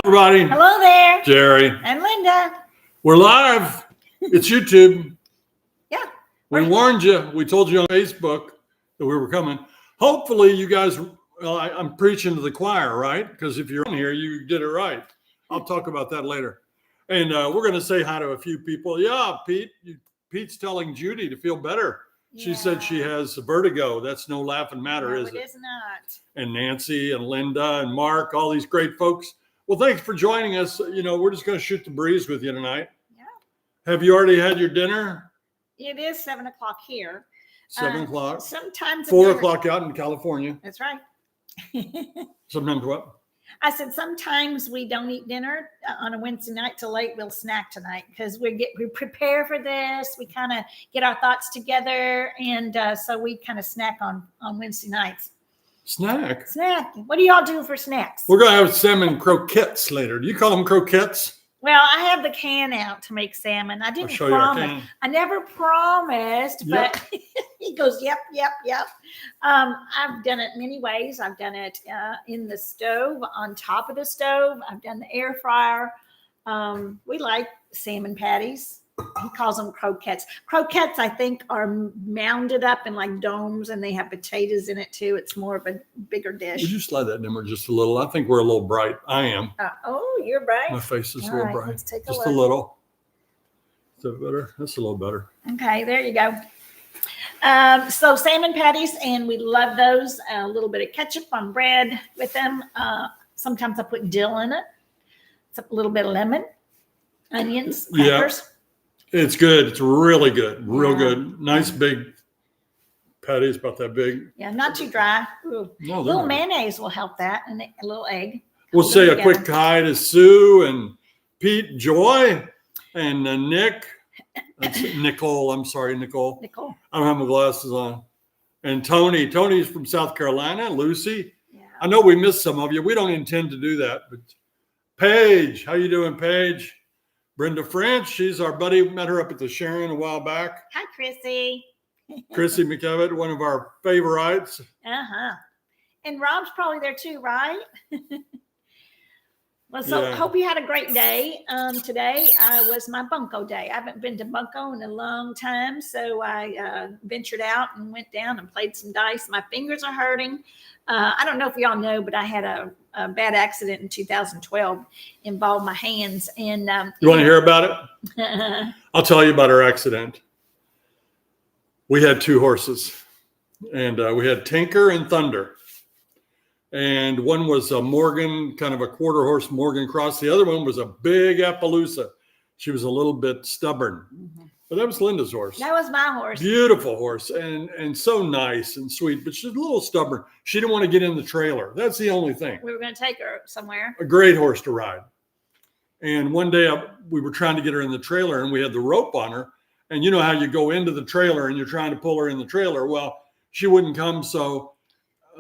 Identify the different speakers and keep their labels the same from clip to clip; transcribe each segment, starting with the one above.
Speaker 1: everybody.
Speaker 2: Hello there.
Speaker 1: Jerry.
Speaker 2: And Linda.
Speaker 1: We're live. It's YouTube.
Speaker 2: Yeah.
Speaker 1: We warned you. We told you on Facebook that we were coming. Hopefully you guys, I'm preaching to the choir, right? Because if you're on here, you did it right. I'll talk about that later. And we're going to say hi to a few people. Yeah, Pete's telling Judy to feel better. She said she has vertigo. That's no laughing matter, is it?
Speaker 2: It is not.
Speaker 1: And Nancy and Linda and Mark, all these great folks. Well, thanks for joining us. You know, we're just going to shoot the breeze with you tonight.
Speaker 2: Yeah.
Speaker 1: Have you already had your dinner?
Speaker 2: It is 7 o'clock here.
Speaker 1: 7 o'clock.
Speaker 2: Sometimes
Speaker 1: 4 o'clock out in California.
Speaker 2: That's right.
Speaker 1: Sometimes what?
Speaker 2: I said sometimes we don't eat dinner on a Wednesday night till late. We'll snack tonight because we prepare for this. We kind of get our thoughts together, and so we kind of snack on Wednesday nights.
Speaker 1: Snack.
Speaker 2: What do y'all do for snacks?
Speaker 1: We're going to have salmon croquettes later. Do you call them croquettes?
Speaker 2: Well, I have the can out to make salmon. I didn't promise. I never promised, but he goes, yep. I've done it many ways. I've done it in the stove, on top of the stove. I've done the air fryer. We like salmon patties. He calls them croquettes. Croquettes, I think, are mounded up in like domes, and they have potatoes in it too. It's more of a bigger dish.
Speaker 1: Would you slide that dimmer just a little? I think we're a little bright. I am.
Speaker 2: Oh, you're bright.
Speaker 1: My face is a little bright.
Speaker 2: Let's take
Speaker 1: just a little. Is that better? That's a little better.
Speaker 2: Okay, there you go. So salmon patties, and we love those. A little bit of ketchup on bread with them. Sometimes I put dill in it. It's a little bit of lemon, onions, peppers.
Speaker 1: Yeah. It's good. It's really good. Real good. Nice big patties, about that big.
Speaker 2: Yeah, not too dry. Ooh.
Speaker 1: No,
Speaker 2: a little mayonnaise will help that, and a little egg.
Speaker 1: We'll say a quick hi to Sue and Pete, Joy, and Nick. That's Nicole. I'm sorry, Nicole. I don't have my glasses on. And Tony. Tony's from South Carolina. Lucy. Yeah. I know we missed some of you. We don't intend to do that. But Paige, how you doing, Paige? Brenda French, she's our buddy. Met her up at the Sharon a while back.
Speaker 2: Hi, Chrissy.
Speaker 1: Chrissy McKevitt, one of our favorites.
Speaker 2: And Rob's probably there too, right? Well, so hope you had a great day. Today was my bunco day. I haven't been to bunco in a long time, so I ventured out and went down and played some dice. My fingers are hurting. I don't know if y'all know, but I had a bad accident in 2012 involved my hands. And
Speaker 1: you want to hear about it? I'll tell you about our accident. We had 2 horses, and we had Tinker and Thunder. And one was a Morgan, kind of a quarter horse Morgan cross. The other one was a big Appaloosa. She was a little bit stubborn. But that was Linda's horse.
Speaker 2: That was my horse.
Speaker 1: Beautiful horse and so nice and sweet, but she's a little stubborn. She didn't want to get in the trailer. That's the only thing.
Speaker 2: We were going to take her somewhere.
Speaker 1: A great horse to ride. And one day we were trying to get her in the trailer, and we had the rope on her. And you know how you go into the trailer and you're trying to pull her in the trailer. Well, she wouldn't come, so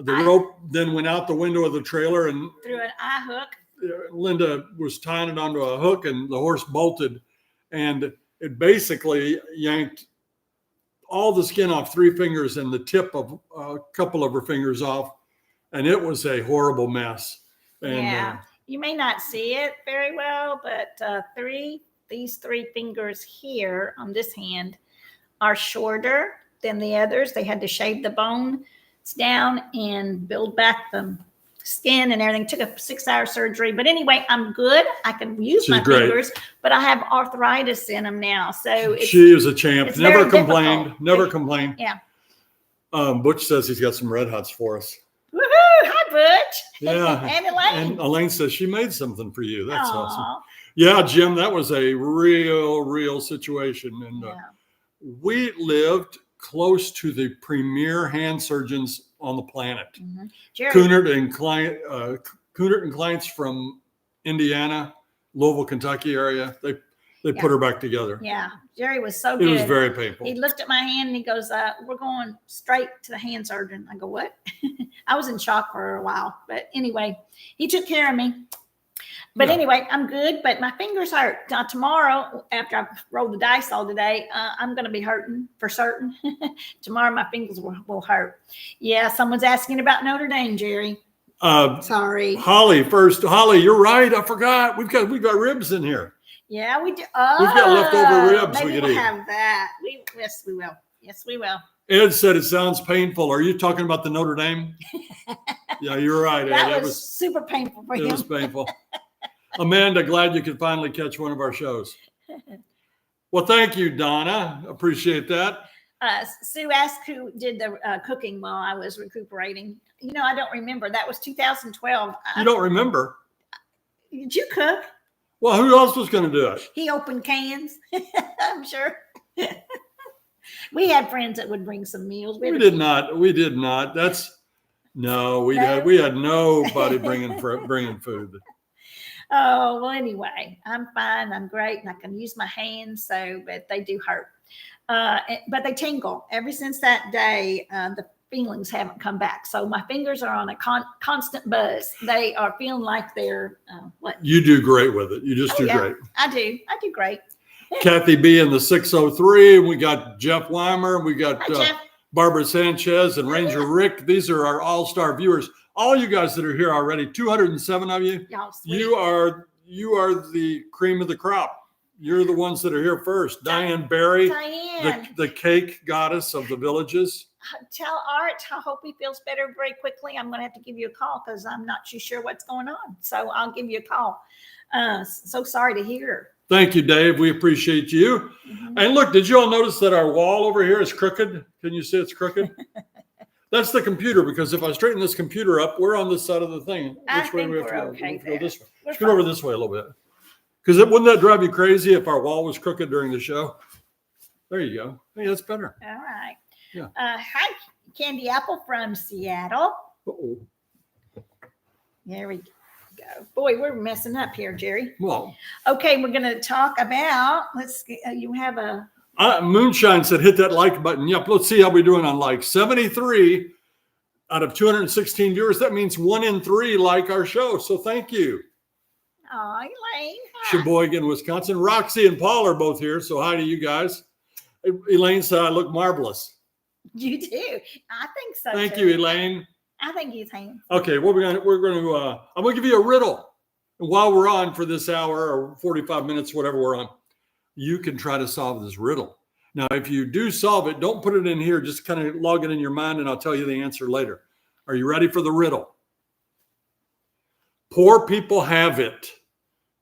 Speaker 1: the rope then went out the window of the trailer and
Speaker 2: through an eye hook.
Speaker 1: Linda was tying it onto a hook, and the horse bolted, and it basically yanked all the skin off 3 fingers and the tip of a couple of her fingers off. And it was a horrible mess. And,
Speaker 2: you may not see it very well, but these 3 fingers here on this hand are shorter than the others. They had to shave the bone down and build back the skin and everything. Took a 6-hour surgery, but anyway, I'm good. I can use my fingers, but I have arthritis in them now. So
Speaker 1: she is a champ. Never complained. Never complained.
Speaker 2: Yeah.
Speaker 1: Butch says he's got some Red Hots for us.
Speaker 2: Woohoo! Hi, Butch.
Speaker 1: Yeah.
Speaker 2: And Elaine.
Speaker 1: And Elaine says she made something for you. That's awesome. Yeah, Jim, that was a real situation, and we lived close to the premier hand surgeons on the planet. Coonert and Clients from Indiana, Louisville, Kentucky area. They put her back together.
Speaker 2: Yeah, Jerry was so good.
Speaker 1: It was very painful.
Speaker 2: He looked at my hand and he goes, we're going straight to the hand surgeon. I go, what? I was in shock for a while. But anyway, he took care of me. But anyway, I'm good, but my fingers hurt. Now, tomorrow, after I've rolled the dice all today, I'm going to be hurting for certain. Tomorrow, my fingers will hurt. Yeah, someone's asking about Notre Dame, Jerry. Sorry.
Speaker 1: Holly first. Holly, you're right. I forgot. We've got ribs in here.
Speaker 2: Yeah, we do.
Speaker 1: We've got leftover ribs.
Speaker 2: Maybe we'll have that. Yes, we will. Yes, we will.
Speaker 1: Ed said it sounds painful. Are you talking about the Notre Dame? Yeah, you're right, Ed.
Speaker 2: That was super painful for him.
Speaker 1: It was painful. Amanda, glad you could finally catch one of our shows. Well, thank you, Donna. Appreciate that.
Speaker 2: Sue asked who did the cooking while I was recuperating. I don't remember. That was 2012.
Speaker 1: You don't remember?
Speaker 2: Did you cook?
Speaker 1: Well, who else was going to do it?
Speaker 2: He opened cans, I'm sure. We had friends that would bring some meals.
Speaker 1: We did not. We did not. We had nobody bringing food.
Speaker 2: Oh, well, anyway, I'm fine. I'm great. And I can use my hands. But they do hurt. But they tingle. Ever since that day, the feelings haven't come back. So my fingers are on a constant buzz. They are feeling like they're what? You
Speaker 1: do great with it. You just do great.
Speaker 2: I do great.
Speaker 1: Kathy B in the 603. We got Jeff Weimer. We got Barbara Sanchez and Ranger Rick. These are our all-star viewers. All you guys that are here already, 207 of you. You are the cream of the crop. You're the ones that are here first. Diane Barry, the cake goddess of the villages.
Speaker 2: Tell Art, I hope he feels better very quickly. I'm going to have to give you a call because I'm not too sure what's going on. So I'll give you a call. So sorry to hear.
Speaker 1: Thank you, Dave. We appreciate you. Mm-hmm. And look, did you all notice that our wall over here is crooked? Can you see it's crooked? That's the computer, because if I straighten this computer up, we're on this side of the thing. Which way we have to go? Okay, go this way. Let's go over this way a little bit. Because wouldn't that drive you crazy if our wall was crooked during the show? There you go. Hey, that's better.
Speaker 2: All right.
Speaker 1: Yeah.
Speaker 2: Hi, Candy Apple from Seattle.
Speaker 1: Uh-oh.
Speaker 2: There we go. Boy, we're messing up here, Jerry.
Speaker 1: Well.
Speaker 2: Okay, we're going to talk about, you have a.
Speaker 1: Moonshine said, hit that like button. Yep, let's see how we're doing on likes. 73 out of 216 viewers. That means 1 in 3 like our show. So thank you.
Speaker 2: Oh, Elaine.
Speaker 1: Sheboygan, Wisconsin. Roxy and Paul are both here. So hi to you guys. Elaine said, I look marvelous.
Speaker 2: You do. I think so.
Speaker 1: Thank you, Elaine.
Speaker 2: I think he's handsome.
Speaker 1: Okay, well, I'm going to give you a riddle. And while we're on for this hour or 45 minutes, whatever we're on, you can try to solve this riddle. Now, if you do solve it, don't put it in here. Just kind of log it in your mind and I'll tell you the answer later. Are you ready for the riddle? Poor people have it.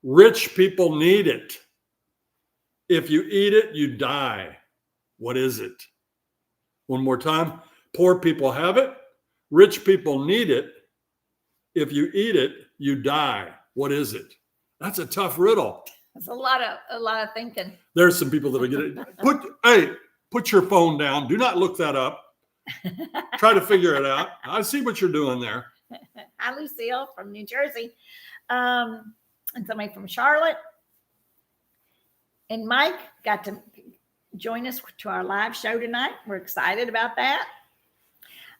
Speaker 1: Rich people need it. If you eat it, you die. What is it? One more time. Poor people have it. Rich people need it. If you eat it, you die. What is it? That's a tough riddle.
Speaker 2: It's a lot of thinking.
Speaker 1: There's some people that'll get it. Put your phone down. Do not look that up. Try to figure it out. I see what you're doing there.
Speaker 2: Hi, Lucille from New Jersey. And somebody from Charlotte. And Mike got to join us to our live show tonight. We're excited about that.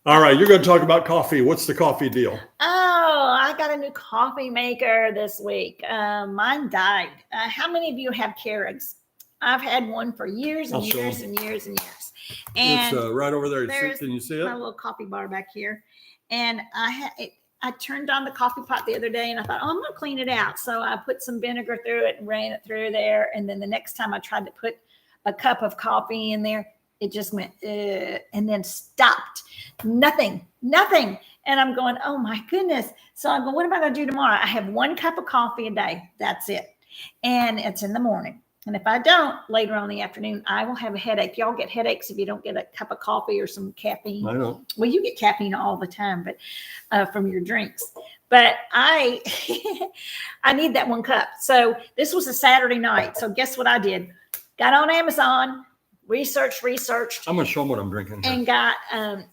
Speaker 1: All right, you're going to talk about coffee. What's the coffee deal?
Speaker 2: Oh, I got a new coffee maker this week. Mine died. How many of you have Keurigs? I've had one for years and years and years and years. And
Speaker 1: it's right over there. Can you see it?
Speaker 2: My little coffee bar back here. And I turned on the coffee pot the other day and I thought, I'm going to clean it out. So I put some vinegar through it and ran it through there. And then the next time I tried to put a cup of coffee in there, it just went, and then stopped. Nothing. And I'm going, oh my goodness. So I'm going, what am I going to do tomorrow? I have 1 cup of coffee a day. That's it. And it's in the morning. And if I don't, later on in the afternoon, I will have a headache. Y'all get headaches if you don't get a cup of coffee or some caffeine.
Speaker 1: I don't.
Speaker 2: Well, you get caffeine all the time, but from your drinks. But I need that 1 cup. So this was a Saturday night. So guess what I did? Got on Amazon, researched.
Speaker 1: I'm going to show them what I'm drinking here.
Speaker 2: And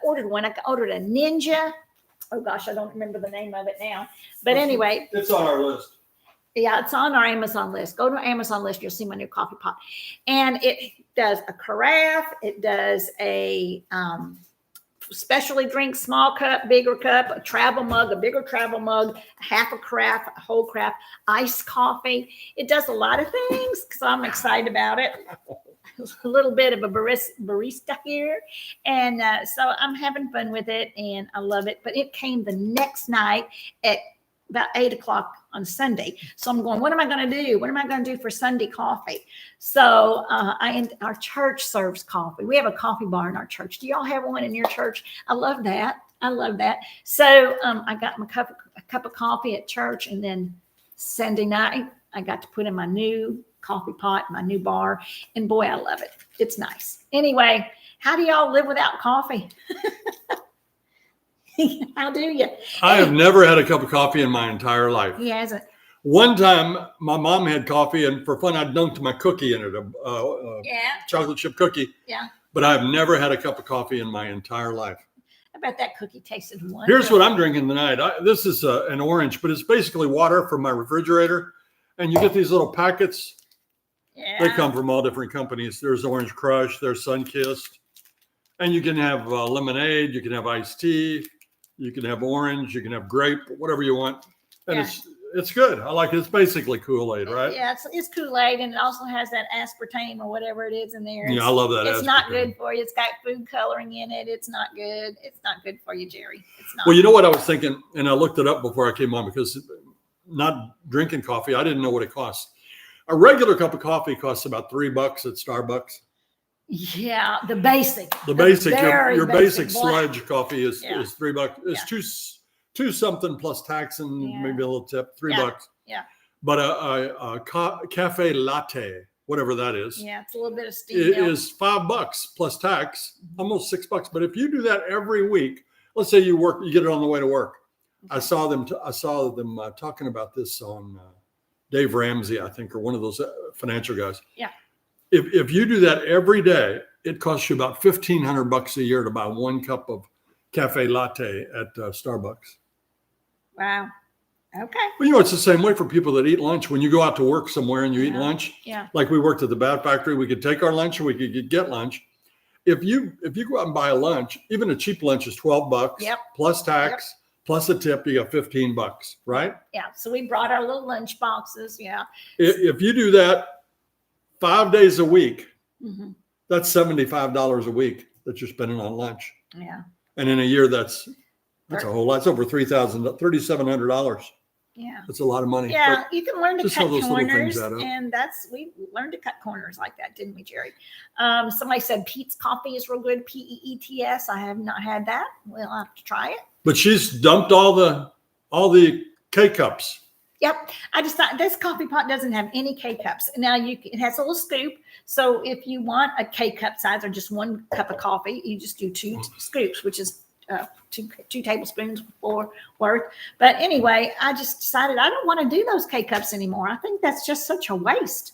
Speaker 2: ordered one. I ordered a Ninja. Oh gosh, I don't remember the name of it now. But anyway.
Speaker 1: It's on our list.
Speaker 2: Yeah, it's on our Amazon list. Go to our Amazon list. You'll see my new coffee pot. And it does a carafe. It does a specialty drink, small cup, bigger cup, a travel mug, a bigger travel mug, half a carafe, a whole carafe, iced coffee. It does a lot of things because I'm excited about it. a little bit of a barista here. And so I'm having fun with it and I love it. But it came the next night at about 8:00 on Sunday. So I'm going, what am I going to do? What am I going to do for Sunday coffee? So our church serves coffee. We have a coffee bar in our church. Do y'all have one in your church? I love that. So I got a cup of coffee at church, and then Sunday night I got to put in my new coffee pot, my new bar, and boy, I love it. It's nice. Anyway, how do y'all live without coffee? How do you?
Speaker 1: I have never had a cup of coffee in my entire life.
Speaker 2: He hasn't.
Speaker 1: One time, my mom had coffee, and for fun, I dunked my cookie in it, a chocolate chip cookie.
Speaker 2: Yeah.
Speaker 1: But I've never had a cup of coffee in my entire life.
Speaker 2: I bet that cookie tasted wonderful.
Speaker 1: Here's what I'm drinking tonight. This is an orange, but it's basically water from my refrigerator. And you get these little packets.
Speaker 2: Yeah.
Speaker 1: They come from all different companies. There's Orange Crush, there's Sunkissed. And you can have lemonade, you can have iced tea, you can have orange, you can have grape, whatever you want. And it's good. I like it. It's basically Kool-Aid, right?
Speaker 2: Yeah, it's Kool-Aid, and it also has that aspartame or whatever it is in there.
Speaker 1: I love that.
Speaker 2: It's not good for you. It's got food coloring in it. It's not good. It's not good for you, Jerry. It's not.
Speaker 1: Well, you know what I was thinking, and I looked it up before I came on because not drinking coffee, I didn't know what it costs. A regular cup of coffee costs about $3 at Starbucks.
Speaker 2: Yeah, the basic.
Speaker 1: The basic, your basic
Speaker 2: black
Speaker 1: sludge coffee is $3. It's two something plus tax and maybe a little tip, $3.
Speaker 2: Yeah.
Speaker 1: But a cafe latte, whatever that is.
Speaker 2: Yeah, it's a little bit of steam.
Speaker 1: It is $5 plus tax, almost $6. But if you do that every week, let's say you get it on the way to work. Okay. I saw them talking about this on Dave Ramsey, I think, or one of those financial guys.
Speaker 2: Yeah.
Speaker 1: If you do that every day, it costs you about $1,500 a year to buy one cup of cafe latte at Starbucks.
Speaker 2: Wow. Okay.
Speaker 1: Well, it's the same way for people that eat lunch. When you go out to work somewhere and you eat lunch, like we worked at the Bat Factory, we could take our lunch or we could get lunch. If you go out and buy a lunch, even a cheap lunch is $12 plus tax plus a tip, you got $15, right? Yeah.
Speaker 2: So we brought our little lunch boxes. Yeah.
Speaker 1: If you do that 5 days a week, that's $75 a week that you're spending on lunch.
Speaker 2: Yeah.
Speaker 1: And in a year, that's a whole lot. It's over $3,700.
Speaker 2: Yeah.
Speaker 1: That's a lot of money.
Speaker 2: Yeah. You can learn to cut corners.
Speaker 1: And
Speaker 2: we learned to cut corners like that, didn't we, Jerry? Somebody said Pete's coffee is real good. Peets. I have not had that. We'll have to try it.
Speaker 1: But she's dumped all the K-cups.
Speaker 2: Yep. I just thought this coffee pot doesn't have any K-cups. Now it has a little scoop. So if you want a K-cup size or just one cup of coffee, you just do 2 scoops, which is two tablespoons worth. But anyway, I just decided I don't want to do those K-cups anymore. I think that's just such a waste.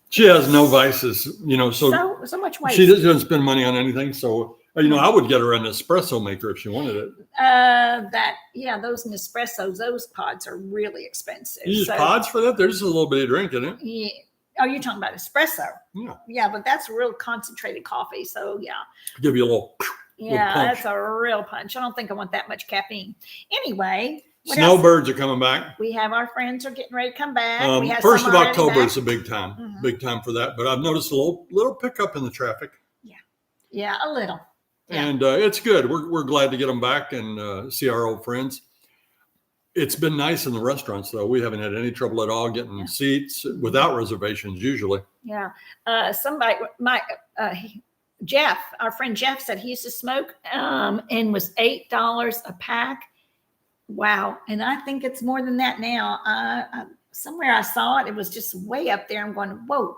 Speaker 1: She has no vices,
Speaker 2: so much waste.
Speaker 1: She doesn't spend money on anything. So, I would get her an espresso maker if she wanted it.
Speaker 2: Those Nespressos, those pods are really expensive.
Speaker 1: You use pods for that? There's just a little bit of drink in it.
Speaker 2: Yeah. Oh, you're talking about espresso?
Speaker 1: Yeah.
Speaker 2: Yeah, but that's real concentrated coffee. So, yeah.
Speaker 1: Give you a little.
Speaker 2: Yeah, that's a real punch. I don't think I want that much caffeine. Anyway.
Speaker 1: Snowbirds are coming back.
Speaker 2: We have our friends are getting ready to come back.
Speaker 1: First of October is a big time. Big time for that. But I've noticed a little pickup in the traffic.
Speaker 2: Yeah. Yeah, a little. Yeah.
Speaker 1: And it's good. We're glad to get them back and see our old friends. It's been nice in the restaurants, though. We haven't had any trouble at all getting seats without reservations usually.
Speaker 2: Yeah. Jeff, our friend Jeff said he used to smoke and was $8 a pack. Wow. And I think it's more than that now. Somewhere I saw it. It was just way up there. I'm going, whoa.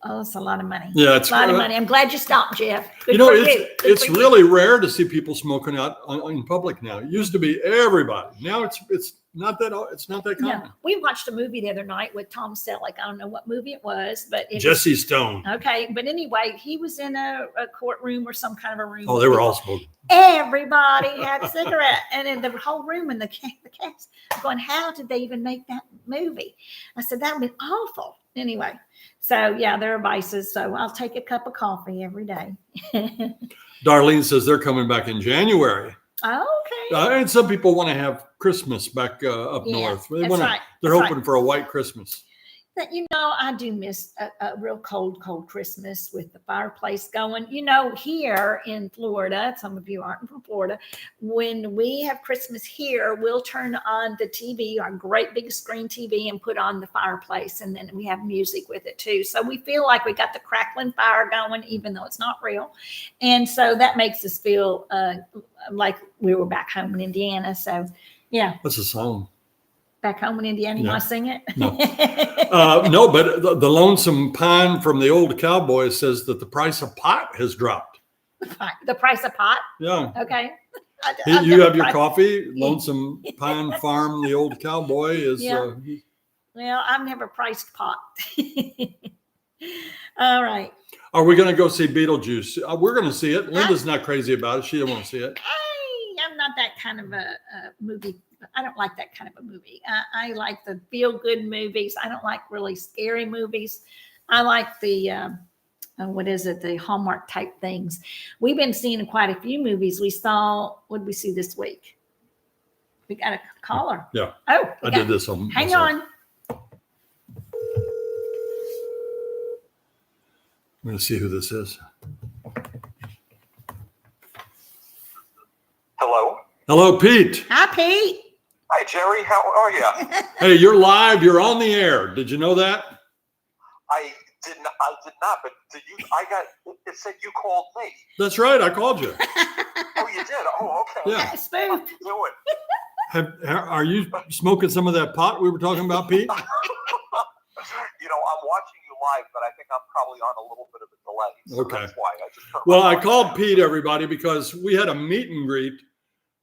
Speaker 2: Oh, it's a lot of money.
Speaker 1: Yeah, it's
Speaker 2: a lot of money. I'm glad you stopped, Jeff.
Speaker 1: It's really rare to see people smoking out in public now. It used to be everybody. Now it's not that common.
Speaker 2: Yeah. We watched a movie the other night with Tom Selleck. I don't know what movie it was, but
Speaker 1: Jesse Stone.
Speaker 2: Okay, but anyway, he was in a courtroom or some kind of a room.
Speaker 1: Oh, they were all smoking.
Speaker 2: Everybody had a cigarette, and in the whole room and the cast going, how did they even make that movie? I said that would be awful. Anyway, so yeah, there are vices. So I'll take a cup of coffee every day.
Speaker 1: Darlene says they're coming back in January.
Speaker 2: Okay.
Speaker 1: And some people want to have Christmas back up north. They're hoping for a white Christmas.
Speaker 2: That, I do miss a real cold Christmas with the fireplace going. Here in Florida, some of you aren't from Florida, when we have Christmas here, we'll turn on the TV, our great big screen TV, and put on the fireplace. And then we have music with it too. So we feel like we got the crackling fire going, even though it's not real. And so that makes us feel like we were back home in Indiana. So, yeah.
Speaker 1: That's a song.
Speaker 2: Back home in Indiana, you want to sing it?
Speaker 1: No, no, but the Lonesome Pine from the Old Cowboy says that the price of pot has dropped.
Speaker 2: The price of pot?
Speaker 1: Yeah.
Speaker 2: Okay.
Speaker 1: You have your coffee. Lonesome Pine Farm, the Old Cowboy is.
Speaker 2: Yeah. Well, I've never priced pot. All right.
Speaker 1: Are we going to go see Beetlejuice? We're going to see it. Linda's not crazy about it. She didn't want to see it.
Speaker 2: I'm not that kind of a movie. I don't like that kind of a movie. I like the feel-good movies. I don't like really scary movies. I like the, the Hallmark type things. We've been seeing quite a few movies. What did we see this week? We got a caller.
Speaker 1: Yeah.
Speaker 2: Oh,
Speaker 1: I did this on.
Speaker 2: Hang on.
Speaker 1: I'm going to see who this is.
Speaker 3: Hello.
Speaker 1: Hello, Pete.
Speaker 2: Hi, Pete.
Speaker 3: Hi, Jerry. How are you?
Speaker 1: Hey, you're live. You're on the air. Did you know that?
Speaker 3: I did not. But it said you called me.
Speaker 1: That's right. I called you.
Speaker 3: Oh, you did? Oh, okay.
Speaker 1: Yeah.
Speaker 2: Spoofed.
Speaker 3: What are you doing?
Speaker 1: Are you smoking some of that pot we were talking about, Pete?
Speaker 3: I'm watching you live, but I think I'm probably on a little bit of a delay. So
Speaker 1: Okay.
Speaker 3: That's why I just turned
Speaker 1: Well,
Speaker 3: my
Speaker 1: I
Speaker 3: phone
Speaker 1: called
Speaker 3: down.
Speaker 1: Pete, everybody, because we had a meet and greet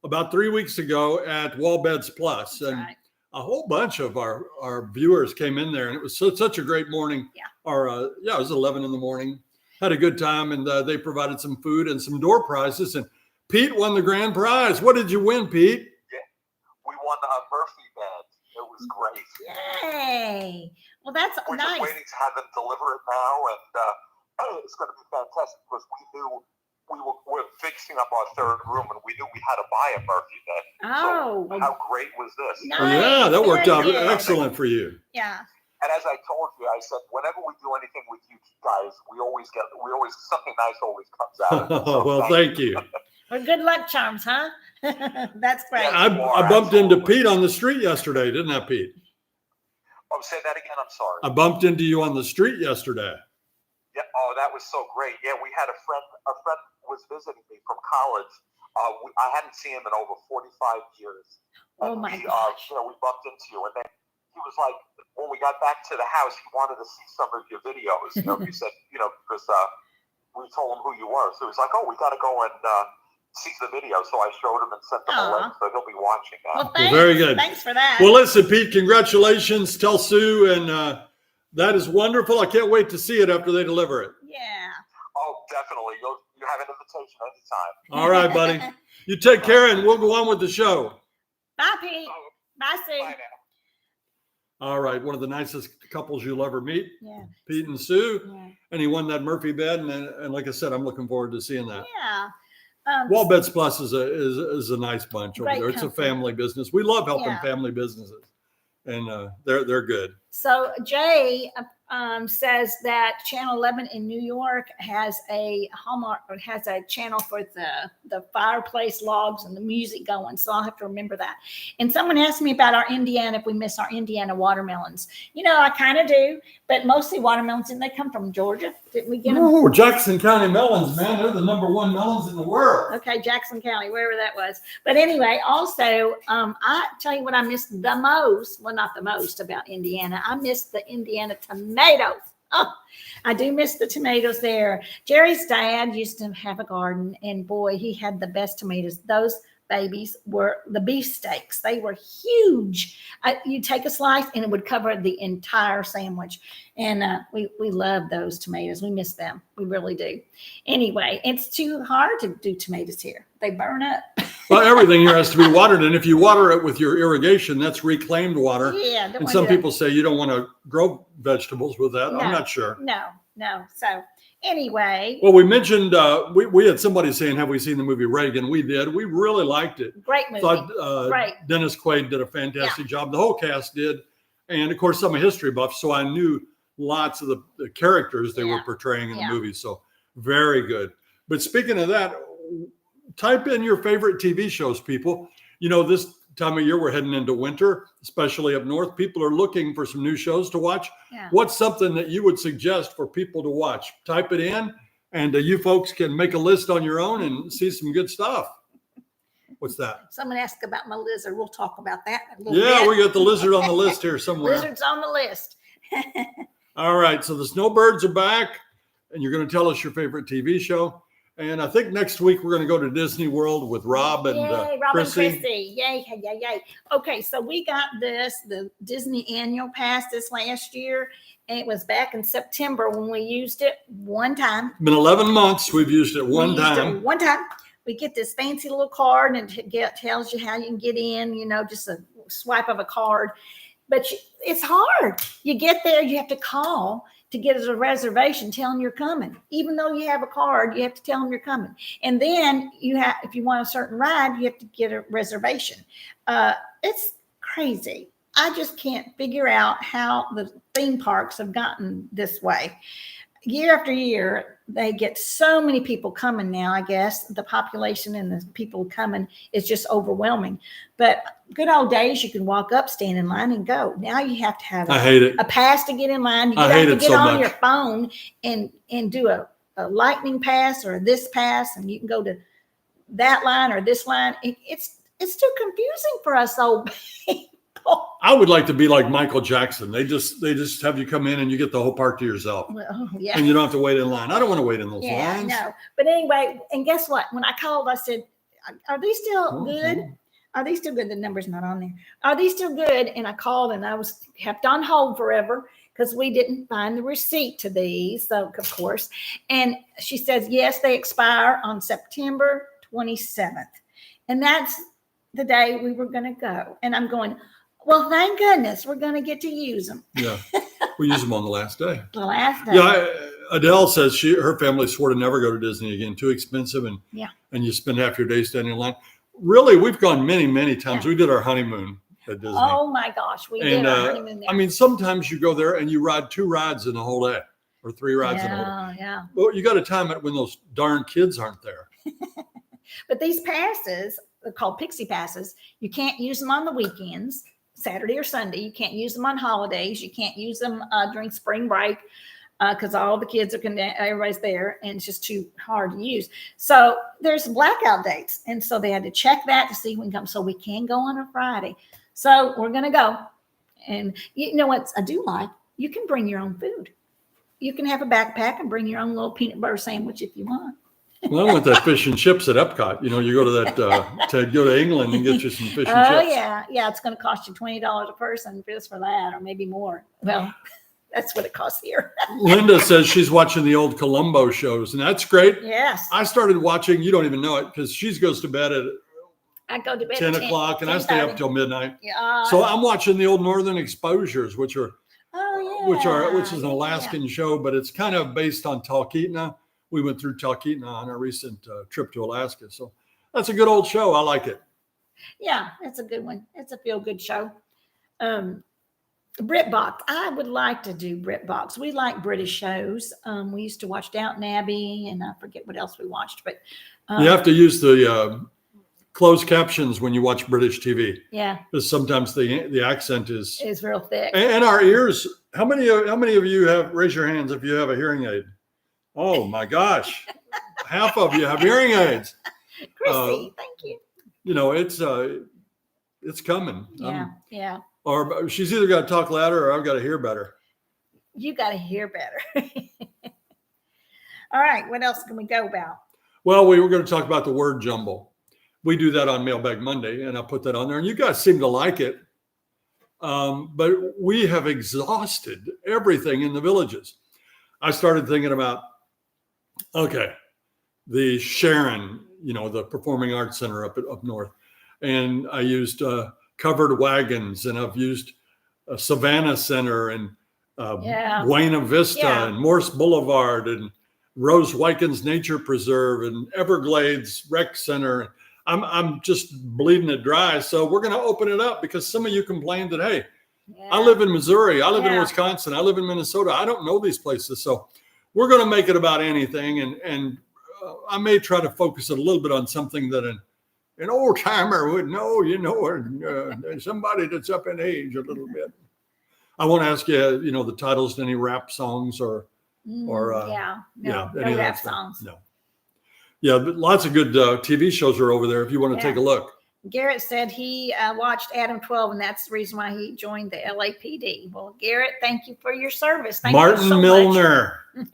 Speaker 1: about 3 weeks ago at Wallbeds Plus, and
Speaker 2: Right.
Speaker 1: a whole bunch of our viewers came in there, and it was such a great morning.
Speaker 2: Yeah.
Speaker 1: It was 11 in the morning. Had a good time, and they provided some food and some door prizes, and Pete won the grand prize. What did you win, Pete?
Speaker 3: Yeah. We won a Murphy bed. It was great.
Speaker 2: Yay. Well, that's
Speaker 3: We're
Speaker 2: nice.
Speaker 3: just waiting to have them deliver it now, and it's going to be fantastic because we knew we're fixing up our third room, and we knew we had to buy a Murphy bed.
Speaker 2: Oh,
Speaker 3: So how great was this?
Speaker 2: Nice.
Speaker 1: Oh, yeah, that worked out
Speaker 2: Very good.
Speaker 1: excellent for you.
Speaker 2: Yeah.
Speaker 3: And as I told you, I said, whenever we do anything with you guys, we always something nice always comes out of it. So
Speaker 1: Well, thank you.
Speaker 2: Well, good luck charms, huh? That's great.
Speaker 3: Yeah.
Speaker 1: I bumped into Pete on the street yesterday, didn't I, Pete?
Speaker 3: Oh, say that again. I'm sorry.
Speaker 1: I bumped into you on the street yesterday.
Speaker 3: Yeah. Oh, that was so great. Yeah, we had a friend was visiting me from college. I hadn't seen him in over 45 years.
Speaker 2: Oh my gosh.
Speaker 3: We bumped into you, and then he was like, when we got back to the house, he wanted to see some of your videos. He said, because we told him who you were. So he was like, oh, we got to go and see the video. So I showed him and sent him a link, so he'll be watching that.
Speaker 2: Well, thanks.
Speaker 1: Very good.
Speaker 2: Thanks for that.
Speaker 1: Well, listen, Pete, congratulations. Tell Sue, and that is wonderful. I can't wait to see it after they deliver it.
Speaker 2: Yeah.
Speaker 3: Oh, definitely. You have an invitation anytime.
Speaker 1: All right, buddy. You take care, and we'll go on with the show.
Speaker 2: Bye, Pete.
Speaker 3: Oh,
Speaker 2: Bye, Sue.
Speaker 3: bye now.
Speaker 1: All right, one of the nicest couples you'll ever meet,
Speaker 2: Yeah.
Speaker 1: Pete and Sue,
Speaker 2: Yeah.
Speaker 1: and he won that Murphy bed, and like I said, I'm looking forward to seeing that.
Speaker 2: Yeah.
Speaker 1: Wallbeds Plus is a nice bunch over
Speaker 2: Great
Speaker 1: there. It's a
Speaker 2: company.
Speaker 1: family business. We love helping
Speaker 2: Yeah.
Speaker 1: family businesses, and they're good.
Speaker 2: So Jay says that Channel 11 in New York has a channel for the fireplace logs and the music going. So I'll have to remember that. And someone asked me about our Indiana, if we miss our Indiana watermelons. I kind of do, but mostly watermelons, and they come from Georgia. Didn't we get them?
Speaker 1: Oh, Jackson County melons, man. They're the #1 melons in the world.
Speaker 2: Okay, Jackson County, wherever that was. But anyway, also, I tell you what I missed the most. Well, not the most about Indiana. I missed the Indiana tomatoes. Oh, I do miss the tomatoes there. Jerry's dad used to have a garden, and boy, he had the best tomatoes. Those babies were the beefsteaks. They were huge. You take a slice, and it would cover the entire sandwich. And we love those tomatoes. We miss them. We really do. Anyway, it's too hard to do tomatoes here. They burn up.
Speaker 1: Well, everything here has to be watered, and if you water it with your irrigation, that's reclaimed water.
Speaker 2: Yeah.
Speaker 1: And some people say you don't want to grow vegetables with that.
Speaker 2: No.
Speaker 1: I'm not sure.
Speaker 2: No. So anyway.
Speaker 1: Well, we mentioned we had somebody saying, "Have we seen the movie Reagan?" We did. We really liked it.
Speaker 2: Great movie.
Speaker 1: Thought
Speaker 2: Great.
Speaker 1: Dennis Quaid did a fantastic job. The whole cast did. And of course, I'm a history buff, so I knew lots of the characters they were portraying in the movie. So very good. But speaking of that, type in your favorite TV shows, people. You know, this time of year, we're heading into winter, especially up north. People are looking for some new shows to watch. Yeah. What's something that you would suggest for people to watch? Type it in, and you folks can make a list on your own and see some good stuff. What's that?
Speaker 2: Someone asked about my lizard. We'll talk about that a little bit.
Speaker 1: We got the lizard on the list here somewhere.
Speaker 2: Lizard's on the list.
Speaker 1: All right. So the Snowbirds are back, and you're going to tell us your favorite TV show. And I think next week we're going to go to Disney World with Rob and Chrissy.
Speaker 2: Yay. Okay. So we got the Disney annual pass this last year. And it was back in September when we used it one time.
Speaker 1: It's been 11 months. We've used it one time.
Speaker 2: We get this fancy little card and it tells you how you can get in, you know, just a swipe of a card. But it's hard. You get there, you have to call to get a reservation telling you're coming. Even though you have a card, you have to tell them you're coming. And then if you want a certain ride, you have to get a reservation. It's crazy. I just can't figure out how the theme parks have gotten this way. Year after year, they get so many people coming now. I guess the population and the people coming is just overwhelming. But good old days, you can walk up, stand in line, and go. Now you have to have a pass to get in line. You have to get on your phone and do a lightning pass or this pass, and you can go to that line or this line. It's too confusing for us old people.
Speaker 1: I would like to be like Michael Jackson. They just have you come in and you get the whole park to yourself.
Speaker 2: Well, yeah.
Speaker 1: And you don't have to wait in line. I don't want to wait in those lines.
Speaker 2: No. But anyway, and guess what? When I called, I said, are these still good? Are these still good? The number's not on there. Are these still good? And I called and I was kept on hold forever because we didn't find the receipt to these. So, of course. And she says, yes, they expire on September 27th. And that's the day we were going to go. And I'm going, well, thank goodness we're going to get to use them.
Speaker 1: Yeah, we use them on the last day.
Speaker 2: The last day.
Speaker 1: Yeah, Adele says her family swore to never go to Disney again. Too expensive, and you spend half your day standing in line. Really, we've gone many, many times. Yeah. We did our honeymoon at Disney.
Speaker 2: Oh my gosh, we did our honeymoon there.
Speaker 1: I mean, sometimes you go there and you ride 2 rides in the whole day, or 3 rides in the whole day. Yeah. Well, you got to time it when those darn kids aren't there.
Speaker 2: But these passes are called Pixie passes. You can't use them on the weekends. Saturday or Sunday. You can't use them on holidays. You can't use them during spring break because all the kids everybody's there and it's just too hard to use. So there's blackout dates. And so they had to check that to see when come. So we can go on a Friday. So we're going to go. And you know what I do like? You can bring your own food. You can have a backpack and bring your own little peanut butter sandwich if you want.
Speaker 1: Well, I want that fish and chips at Epcot. You know, you go to that to go to England and get you some fish and chips.
Speaker 2: Oh yeah. It's going to cost you $20 a person just for that, or maybe more. Well, that's what it costs here.
Speaker 1: Linda says she's watching the old Columbo shows, and that's great.
Speaker 2: Yes.
Speaker 1: I started watching. You don't even know it because she goes to bed at.
Speaker 2: I go to bed
Speaker 1: 10 o'clock, and I stay up till midnight.
Speaker 2: Yeah.
Speaker 1: So I'm watching the old Northern Exposures, which is an Alaskan show, but it's kind of based on Talkeetna. We went through Talkeetna on our recent trip to Alaska. So that's a good old show. I like it. Yeah,
Speaker 2: it's a good one. It's a feel-good show. BritBox. I would like to do BritBox. We like British shows. We used to watch Downton Abbey, and I forget what else we watched. But
Speaker 1: you have to use the closed captions when you watch British TV.
Speaker 2: Yeah,
Speaker 1: because sometimes the accent is
Speaker 2: real thick.
Speaker 1: And our ears. How many of you have? Raise your hands if you have a hearing aid. Oh my gosh, half of you have hearing aids.
Speaker 2: Chrissy, thank you.
Speaker 1: You know, it's coming.
Speaker 2: Yeah.
Speaker 1: Or she's either got to talk louder or I've got to hear better.
Speaker 2: You got to hear better. All right, what else can we go about?
Speaker 1: Well, we were going to talk about the word jumble. We do that on Mailbag Monday, and I put that on there, and you guys seem to like it. But we have exhausted everything in the villages. I started thinking about, the Sharon, the Performing Arts Center up north. And I used Covered Wagons, and I've used Savannah Center and Buena Vista and Morse Boulevard and Rose Wykins Nature Preserve and Everglades Rec Center. I'm just bleeding it dry. So we're going to open it up because some of you complained that, hey,
Speaker 2: Yeah.
Speaker 1: I live in Missouri. I live in Wisconsin. I live in Minnesota. I don't know these places. So we're going to make it about anything. And I may try to focus it a little bit on something that an old timer would know, or somebody that's up in age a little bit. I want to ask you, the titles to any rap songs or
Speaker 2: no
Speaker 1: any
Speaker 2: rap songs.
Speaker 1: No. Yeah, but lots of good TV shows are over there if you want to take a look.
Speaker 2: Garrett said he watched Adam 12, and that's the reason why he joined the LAPD. Well, Garrett, thank you for your service. Thank
Speaker 1: Martin
Speaker 2: you so
Speaker 1: Milner.
Speaker 2: much.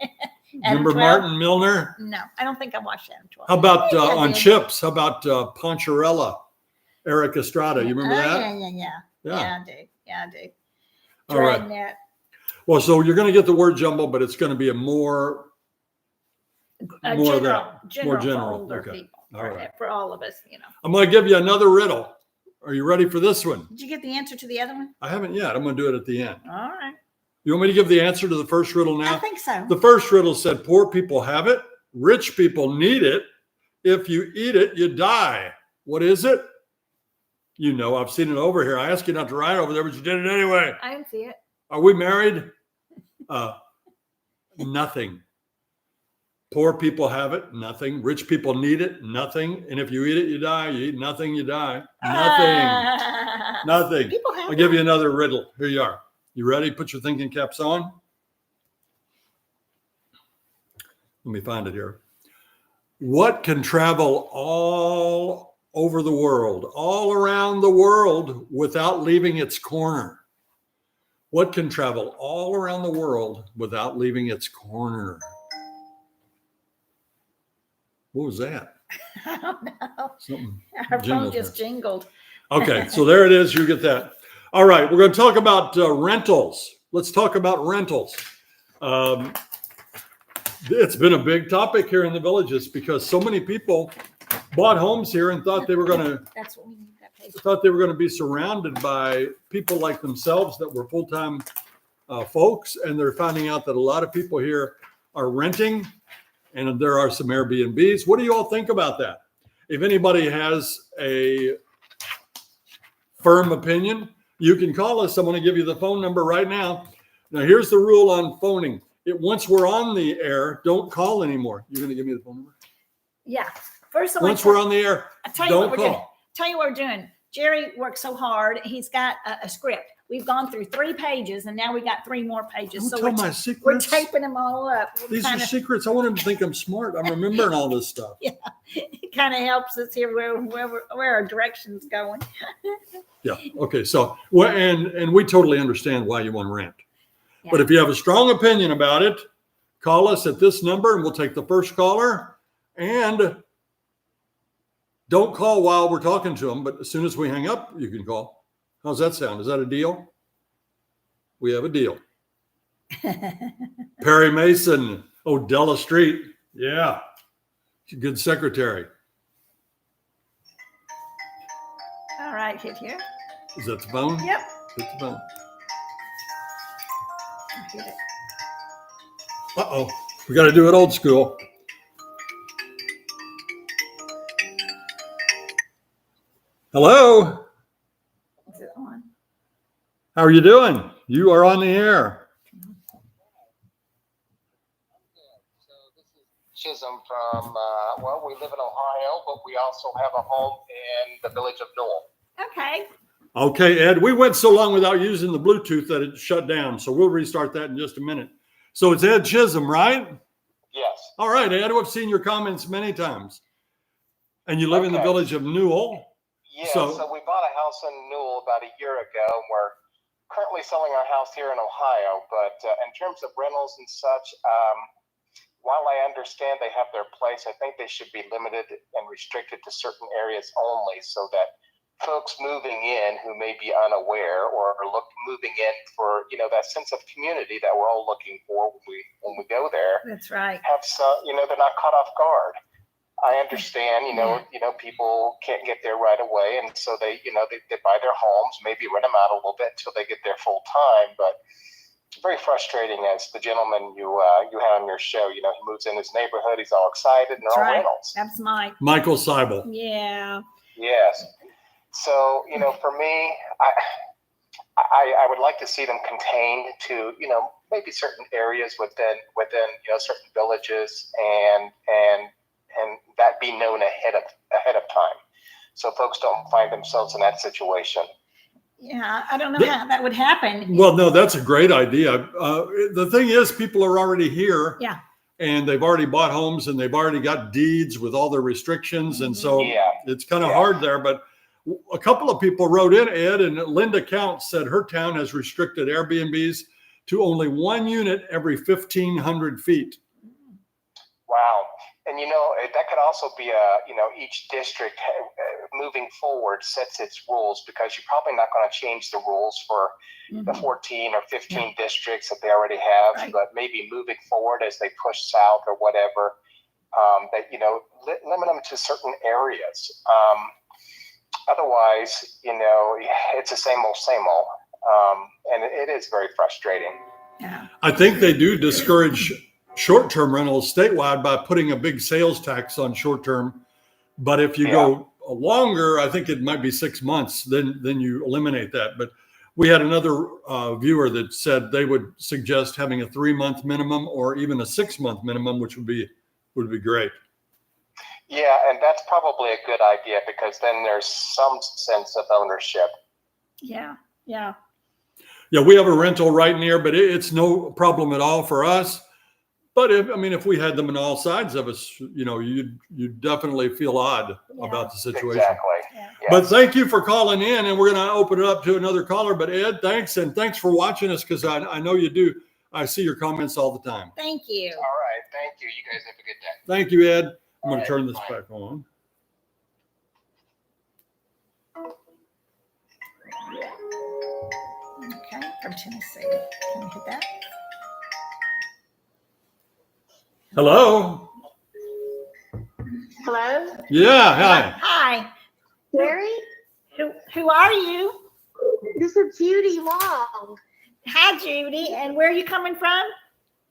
Speaker 1: Remember
Speaker 2: 12?
Speaker 1: Martin Milner?
Speaker 2: No, I don't think I watched Adam 12.
Speaker 1: How about on Chips? How about Poncherella? Eric Estrada. You remember that?
Speaker 2: Yeah, I do. Yeah, I do.
Speaker 1: All right. Well, so you're going to get the word jumble, but it's going to be a more
Speaker 2: general
Speaker 1: general.
Speaker 2: for older people.
Speaker 1: All right.
Speaker 2: For all of us,
Speaker 1: I'm going to give you another riddle. Are you ready for this one?
Speaker 2: Did you get the answer to the other one?
Speaker 1: I haven't yet. I'm going to do it at the end.
Speaker 2: All right.
Speaker 1: You want me to give the answer to the first riddle now?
Speaker 2: I think so.
Speaker 1: The first riddle said, poor people have it. Rich people need it. If you eat it, you die. What is it? I've seen it over here. I asked you not to write over there, but you did it anyway.
Speaker 2: I didn't see it.
Speaker 1: Are we married? Nothing. Poor people have it. Nothing. Rich people need it. Nothing. And if you eat it, you die. You eat nothing, you die. Nothing. Nothing. I'll give you another riddle. Here you are. You ready? Put your thinking caps on. Let me find it here. What can travel all over the world, all around the world, without leaving its corner? What can travel all around the world without leaving its corner? What was that?
Speaker 2: I don't know.
Speaker 1: Something
Speaker 2: Our phone just jingled.
Speaker 1: Okay, so there it is. You get that. All right, we're going to talk about rentals. Let's talk about rentals. It's been a big topic here in the villages because so many people bought homes here and thought they were going to.
Speaker 2: That's what we need. That page.
Speaker 1: Thought they were going to be surrounded by people like themselves that were full-time folks, and they're finding out that a lot of people here are renting, and there are some Airbnbs. What do you all think about that? If anybody has a firm opinion, you can call us. I'm going to give you the phone number right now. Now, here's the rule on phoning. Once we're on the air, don't call anymore. You're going to give me the phone number?
Speaker 2: Yeah. First of all,
Speaker 1: once we're on the air, don't call.
Speaker 2: Tell you what we're doing. Jerry works so hard. He's got a script. We've gone through 3 pages, and now we got 3 more pages.
Speaker 1: Don't tell my secrets.
Speaker 2: We're taping them all up.
Speaker 1: These are secrets. I want him to think I'm smart. I'm remembering all this stuff.
Speaker 2: Yeah, it kind of helps us here where our direction's going.
Speaker 1: Yeah. Okay. So, and we totally understand why you want to rent. Yeah. But if you have a strong opinion about it, call us at this number, and we'll take the first caller. And don't call while we're talking to them, but as soon as we hang up, you can call. How's that sound? Is that a deal? We have a deal. Perry Mason, Odella Street. Yeah. She's a good secretary.
Speaker 2: All right, hit here.
Speaker 1: Is that the phone?
Speaker 2: Yep.
Speaker 1: Hit the phone.
Speaker 2: Hit it.
Speaker 1: Uh-oh. We got to do it old school. Hello.
Speaker 2: Is it on?
Speaker 1: How are you doing? You are on the air.
Speaker 4: So this is Chisholm from, we live in Ohio, but we also have a home in the village of Newell.
Speaker 2: Okay.
Speaker 1: Okay, Ed, we went so long without using the Bluetooth that it shut down. So we'll restart that in just a minute. So it's Ed Chisholm, right?
Speaker 4: Yes.
Speaker 1: All right, Ed, I've seen your comments many times. And you live in the village of Newell.
Speaker 4: Yeah, so we bought a house in Newell about a year ago, and we're currently selling our house here in Ohio. But in terms of rentals and such, while I understand they have their place, I think they should be limited and restricted to certain areas only, so that folks moving in who may be unaware or are moving in for that sense of community that we're all looking for when we go there.
Speaker 2: That's right.
Speaker 4: Have some, they're not caught off guard. I understand, people can't get there right away, and so they buy their homes, maybe rent them out a little bit until they get there full time. But very frustrating, as the gentleman you had on your show. He moves in his neighborhood, he's all excited, and they're all rentals.
Speaker 2: That's
Speaker 1: Michael Seibel.
Speaker 2: Yeah.
Speaker 4: Yes. So for me, I would like to see them contained to, maybe certain areas within, certain villages and that be known ahead of time. So folks don't find themselves in that situation.
Speaker 2: Yeah, I don't know how that would happen.
Speaker 1: Well, no, that's a great idea. The thing is, people are already here.
Speaker 2: Yeah.
Speaker 1: And they've already bought homes and they've already got deeds with all their restrictions. And so it's kind of hard there. But a couple of people wrote in, Ed, and Linda Count said her town has restricted Airbnbs to only one unit every 1,500 feet.
Speaker 4: Wow. And, that could also be each district moving forward sets its rules, because you're probably not going to change the rules for the 14 or 15 districts that they already have, but maybe moving forward as they push south or whatever, limit them to certain areas. Otherwise, it's the same old, and it is very frustrating.
Speaker 2: Yeah.
Speaker 1: I think they do discourage short-term rentals statewide by putting a big sales tax on short-term. But if you go longer, I think it might be 6 months, then you eliminate that. But we had another viewer that said they would suggest having a 3-month minimum or even a 6-month minimum, which would be great.
Speaker 4: Yeah, and that's probably a good idea, because then there's some sense of ownership.
Speaker 2: Yeah.
Speaker 1: Yeah, we have a rental right near, but it's no problem at all for us. But if we had them on all sides of us, you'd definitely feel odd about the situation.
Speaker 4: Exactly.
Speaker 2: Yeah.
Speaker 4: Yes.
Speaker 1: But thank you for calling in, and we're going to open it up to another caller. But Ed, thanks, and thanks for watching us, because I know you do. I see your comments all the time.
Speaker 2: Thank you.
Speaker 4: All right. Thank you. You guys have a good day.
Speaker 1: Thank you, Ed. I'm going to turn this back on.
Speaker 2: Okay, from Tennessee. Can you hit that?
Speaker 1: Hello.
Speaker 5: Hello?
Speaker 1: Yeah, hi.
Speaker 2: Hi.
Speaker 5: Gary?
Speaker 2: Who are you?
Speaker 5: This is Judy Long.
Speaker 2: Hi, Judy. And where are you coming from?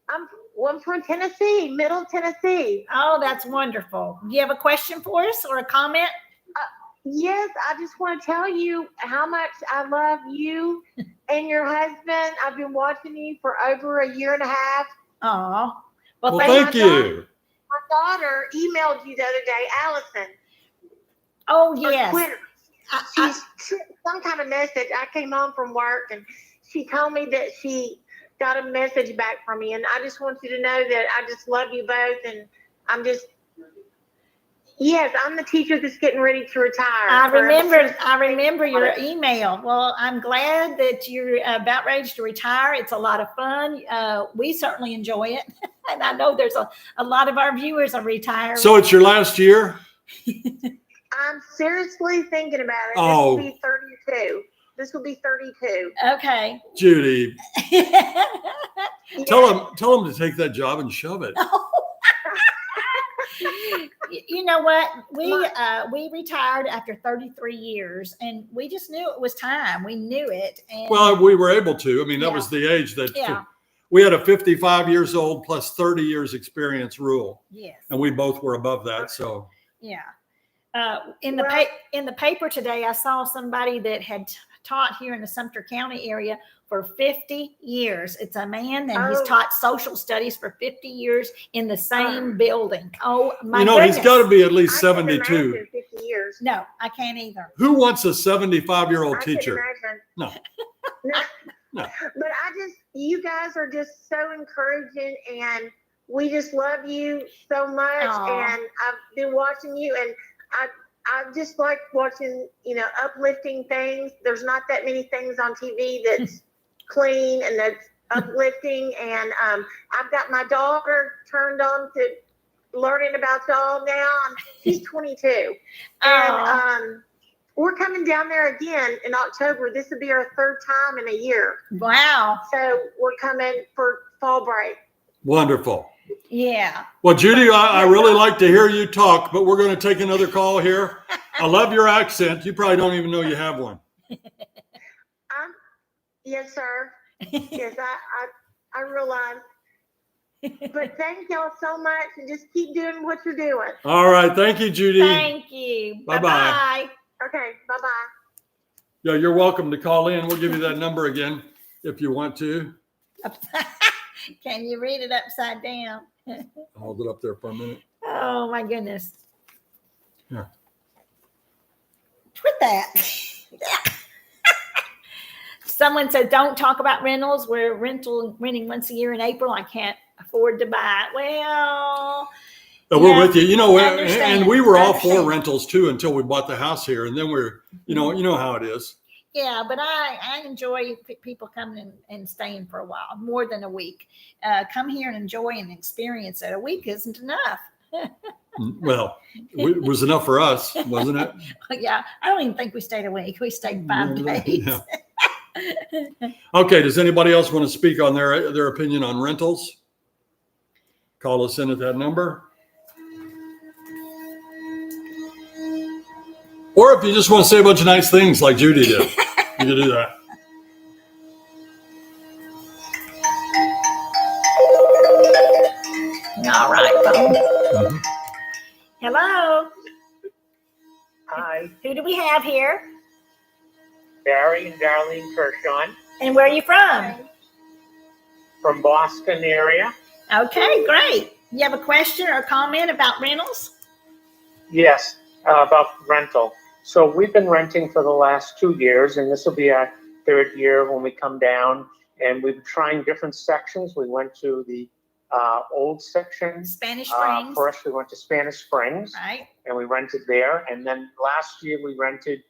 Speaker 5: I'm from Tennessee, Middle Tennessee.
Speaker 2: Oh, that's wonderful. Do you have a question for us or a comment?
Speaker 5: Yes, I just want to tell you how much I love you and your husband. I've been watching you for over a year and a half.
Speaker 2: Oh,
Speaker 1: well, thank you.
Speaker 5: My daughter emailed you the other day, Allison.
Speaker 2: Oh, yes.
Speaker 5: She sent some kind of message. I came home from work and she told me that she got a message back from me. And I just want you to know that I just love you both. And I'm the teacher that's getting ready to retire.
Speaker 2: I remember your email. Well, I'm glad that you're about ready to retire. It's a lot of fun. We certainly enjoy it. And I know there's a lot of our viewers are retired.
Speaker 1: So it's your last year?
Speaker 5: I'm seriously thinking about it.
Speaker 1: Oh.
Speaker 5: This will be 32. This will be 32.
Speaker 2: Okay.
Speaker 1: Judy, tell them to take that job and shove it.
Speaker 2: You know what? We retired after 33 years, and we just knew it was time. We knew it. And
Speaker 1: well, we were able to. That was the age that we had a 55 years old plus 30 years experience rule.
Speaker 2: Yes.
Speaker 1: And we both were above that. So
Speaker 2: yeah. In the paper today, I saw somebody that had taught here in the Sumter County area for 50 years. It's a man, and he's taught social studies for 50 years in the same building. Oh, my goodness.
Speaker 1: He's got to be at least 72.
Speaker 5: 50 years.
Speaker 2: No, I can't either.
Speaker 1: Who wants a 75-year-old teacher? No.
Speaker 5: No. But you guys are just so encouraging, and we just love you so much.
Speaker 2: Aww.
Speaker 5: And I've been watching you, and I just like watching, uplifting things. There's not that many things on TV that's clean and that's uplifting. And I've got my daughter turned on to learning about y'all now. She's 22. And we're coming down there again in October. This will be our 3rd time in a year.
Speaker 2: Wow.
Speaker 5: So we're coming for fall break.
Speaker 1: Wonderful.
Speaker 2: Yeah.
Speaker 1: Well, Judy, I really like to hear you talk, but we're going to take another call here. I love your accent. You probably don't even know you have one.
Speaker 5: Yes, sir. Yes, I realize. But thank y'all so much, and just keep doing what you're doing.
Speaker 1: All right. Thank you, Judy.
Speaker 2: Thank you.
Speaker 1: Bye-bye.
Speaker 2: Bye-bye.
Speaker 5: Okay. Bye-bye.
Speaker 1: Yeah, you're welcome to call in. We'll give you that number again if you want to.
Speaker 2: Can you read it upside down?
Speaker 1: I'll hold it up there for a minute.
Speaker 2: Oh my goodness.
Speaker 1: Yeah.
Speaker 2: Quit that. Someone said, don't talk about rentals. We're renting once a year in April. I can't afford to buy it. Well,
Speaker 1: we're with you. You know, and we were all for
Speaker 2: understand.
Speaker 1: rentals too until we bought the house here, and then we're, you know how it is.
Speaker 2: Yeah, but I enjoy people coming and staying for a while, more than a week. Come here and enjoy and experience it. A week isn't enough.
Speaker 1: Well, it was enough for us, wasn't it?
Speaker 2: Yeah, I don't even think we stayed a week. We stayed 5 days.
Speaker 1: Yeah. Okay, does anybody else want to speak on their opinion on rentals? Call us in at that number. Or if you just want to say a bunch of nice things like Judy did, you can do that.
Speaker 2: All right, phone.
Speaker 1: Mm-hmm.
Speaker 2: Hello.
Speaker 6: Hi,
Speaker 2: Who do we have here?
Speaker 6: Barry and Darlene Kershon
Speaker 2: And where are you from?
Speaker 6: from Boston area.
Speaker 2: Okay, great. You have a question or a comment about rentals?
Speaker 6: Yes, about rental. So we've been renting for the last 2 years, and this will be our 3rd year when we come down. And we've been trying different sections. We went to the old section.
Speaker 2: Spanish Springs.
Speaker 6: First, we went to Spanish Springs,
Speaker 2: Right.
Speaker 6: and we rented there. And then last year, we rented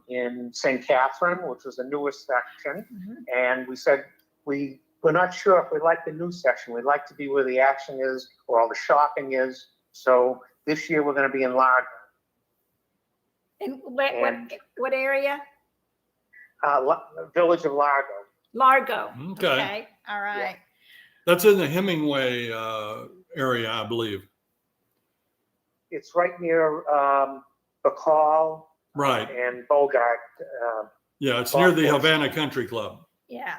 Speaker 6: in St. Catherine, which was the newest section.
Speaker 2: Mhm.
Speaker 6: And we said we're not sure if we like the new section. We'd like to be where the action is, or all the shopping is. So this year we're going to be in Largo,
Speaker 2: And what area?
Speaker 6: Village of Largo.
Speaker 2: Largo.
Speaker 1: Okay.
Speaker 2: All right.
Speaker 1: That's in the Hemingway area, I believe.
Speaker 6: It's right near Bacall
Speaker 1: Right.
Speaker 6: and Bogart.
Speaker 1: Yeah, it's near the Havana Country Club.
Speaker 2: Yeah.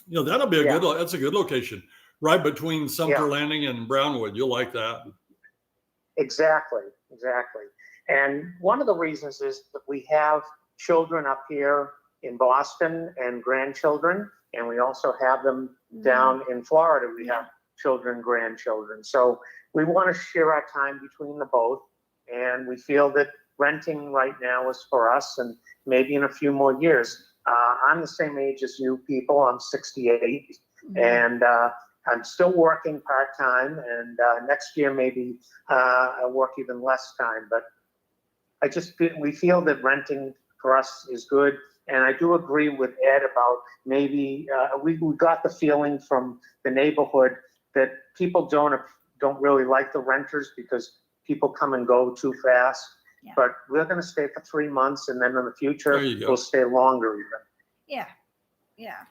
Speaker 1: You know, that'll be
Speaker 6: Yeah.
Speaker 1: that's a good location. Right between Sumter
Speaker 6: Yeah.
Speaker 1: Landing and Brownwood. You'll like that.
Speaker 6: Exactly. And one of the reasons is that we have children up here in Boston and grandchildren, and we also have them down in Florida. We have children, grandchildren. So we want to share our time between the both, and we feel that renting right now is for us, and maybe in a few more years. I'm the same age as you people. I'm 68, and I'm still working part-time, and next year maybe I'll work even less time. But we feel that renting for us is good. And I do agree with Ed about maybe we got the feeling from the neighborhood that people don't really like the renters because people come and go too fast.
Speaker 2: Yeah.
Speaker 6: But we're going to stay for 3 months, and then in the future
Speaker 1: There you go.
Speaker 6: we'll stay longer even.
Speaker 2: Yeah.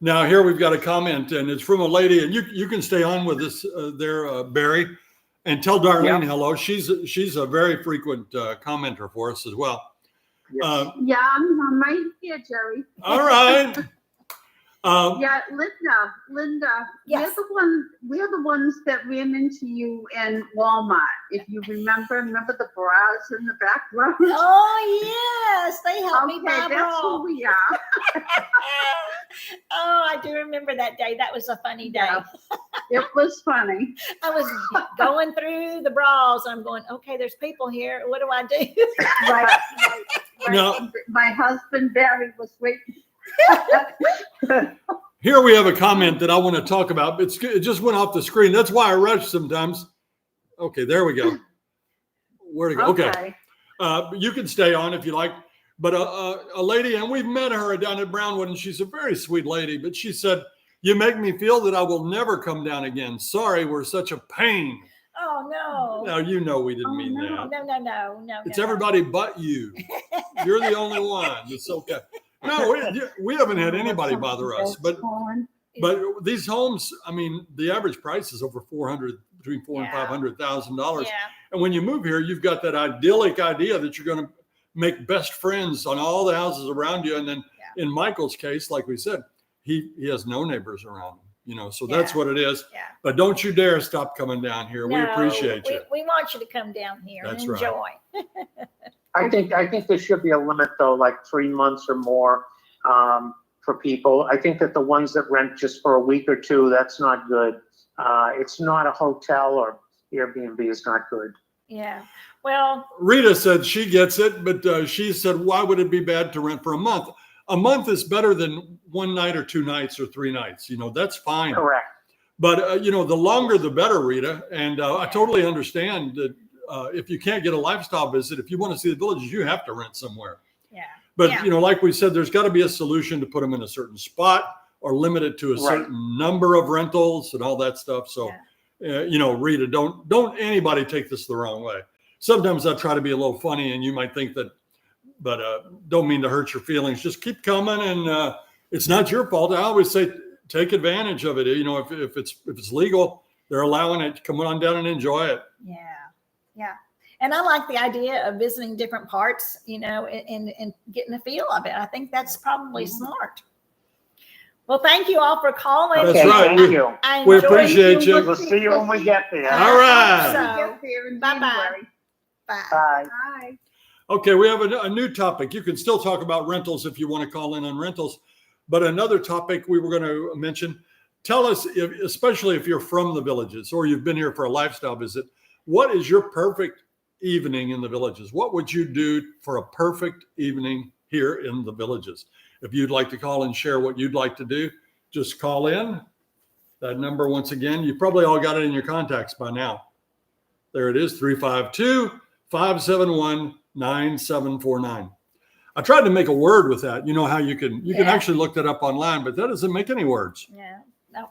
Speaker 1: Now here we've got a comment, and it's from a lady, and you can stay on with us there, Barry, and tell Darlene hello. She's a very frequent commenter for us as well.
Speaker 6: Yes.
Speaker 7: Yeah, I'm right here, Jerry.
Speaker 1: All right.
Speaker 7: Yeah, Linda,
Speaker 2: Yes.
Speaker 7: we're the ones that ran into you in Walmart. If you remember the bras in the background.
Speaker 2: Oh yes, they helped me buy
Speaker 7: Okay, that's who
Speaker 2: bras.
Speaker 7: we are.
Speaker 2: Oh, I do remember that day. That was a funny day.
Speaker 7: Yeah. It was funny.
Speaker 2: I was going through the bras. And I'm going, okay, there's people here. What do I do?
Speaker 7: Right.
Speaker 1: No.
Speaker 7: My husband Barry was waiting.
Speaker 1: Here we have a comment that I want to talk about. It just went off the screen. That's why I rush sometimes. Okay, there we go. Where to go? Okay. You can stay on if you like. But a lady, and we've met her down at Brownwood, and she's a very sweet lady. But she said, "You make me feel that I will never come down again. Sorry, we're such a pain."
Speaker 2: Oh no.
Speaker 1: Now you know we didn't mean that.
Speaker 2: No.
Speaker 1: It's everybody but you. You're the only one. It's okay. No, we haven't had anybody bother us. But these homes, I mean, the average price is over between $400,000 and $500,000.
Speaker 2: Yeah.
Speaker 1: And when you move here, you've got that idyllic idea that you're going to make best friends on all the houses around you. And then in Michael's case, like we said, he has no neighbors around him. You know, so that's what it is.
Speaker 2: Yeah.
Speaker 1: But don't you dare stop coming down here. We appreciate you.
Speaker 2: We want you to come down here and
Speaker 1: That's
Speaker 2: enjoy.
Speaker 1: right.
Speaker 6: I think there should be a limit though, like 3 months or more, for people. I think that the ones that rent just for a week or two, that's not good. It's not a hotel, or Airbnb is not good.
Speaker 2: Yeah. Well,
Speaker 1: Rita said she gets it, but she said, why would it be bad to rent for a month? A month is better than 1 night or 2 nights or 3 nights. That's fine.
Speaker 6: Correct.
Speaker 1: But, the longer the better, Rita. And I totally understand that if you can't get a lifestyle visit, if you want to see the villages, you have to rent somewhere.
Speaker 2: yeah.
Speaker 1: But,
Speaker 2: Yeah.
Speaker 1: like we said, there's got to be a solution to put them in a certain spot or limit it to a certain number of rentals and all that stuff. So, Rita, don't anybody take this the wrong way. Sometimes I try to be a little funny and you might think that, but don't mean to hurt your feelings. Just keep coming, and it's not your fault. I always say take advantage of it. If it's legal, they're allowing it. Come on down and enjoy it.
Speaker 2: Yeah. Yeah. And I like the idea of visiting different parts, and getting a feel of it. I think that's probably smart. Well, thank you all for calling.
Speaker 1: That's right.
Speaker 6: Thank you.
Speaker 1: We appreciate you.
Speaker 6: We'll see you when we get there.
Speaker 1: All right.
Speaker 2: So,
Speaker 7: Get there in
Speaker 2: bye-bye.
Speaker 7: January.
Speaker 2: bye.
Speaker 6: Bye.
Speaker 7: Bye.
Speaker 1: Okay, we have a new topic. You can still talk about rentals if you want to call in on rentals. But another topic we were going to mention, tell us, especially if you're from the villages or you've been here for a lifestyle visit, what is your perfect evening in the villages? What would you do for a perfect evening here in the villages? If you'd like to call and share what you'd like to do, just call in. That number, once again, you probably all got it in your contacts by now. There it is, 352-571-9749. I tried to make a word with that. You know how you can actually look that up online, but that doesn't make any words.
Speaker 2: Yeah. No.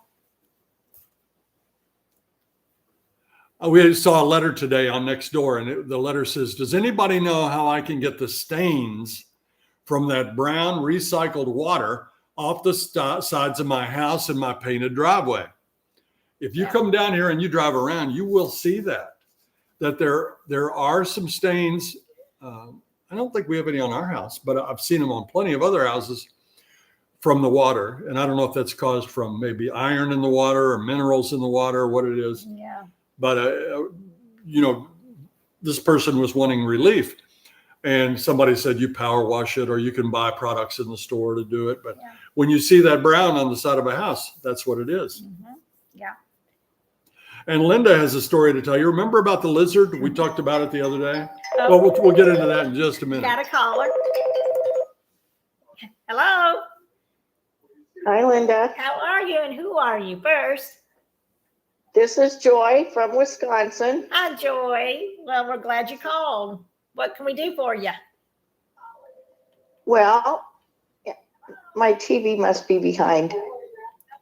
Speaker 1: We saw a letter today on Nextdoor, and the letter says, does anybody know how I can get the stains from that brown recycled water off the sides of my house and my painted driveway? If you come down here and you drive around, you will see that there are some stains. I don't think we have any on our house, but I've seen them on plenty of other houses from the water. And I don't know if that's caused from maybe iron in the water or minerals in the water or what it is.
Speaker 2: Yeah.
Speaker 1: But, this person was wanting relief. And somebody said you power wash it, or you can buy products in the store to do it. But when you see that brown on the side of a house, that's what it is.
Speaker 2: Mm-hmm. Yeah.
Speaker 1: And Linda has a story to tell you. Remember about the lizard? We talked about it the other day. Well, we'll get into that in just a minute.
Speaker 2: Got a caller. Hello.
Speaker 8: Hi, Linda.
Speaker 2: How are you, and who are you first?
Speaker 8: This is Joy from Wisconsin.
Speaker 2: Hi, Joy. Well, we're glad you called. What can we do for you?
Speaker 8: Well, my TV must be behind.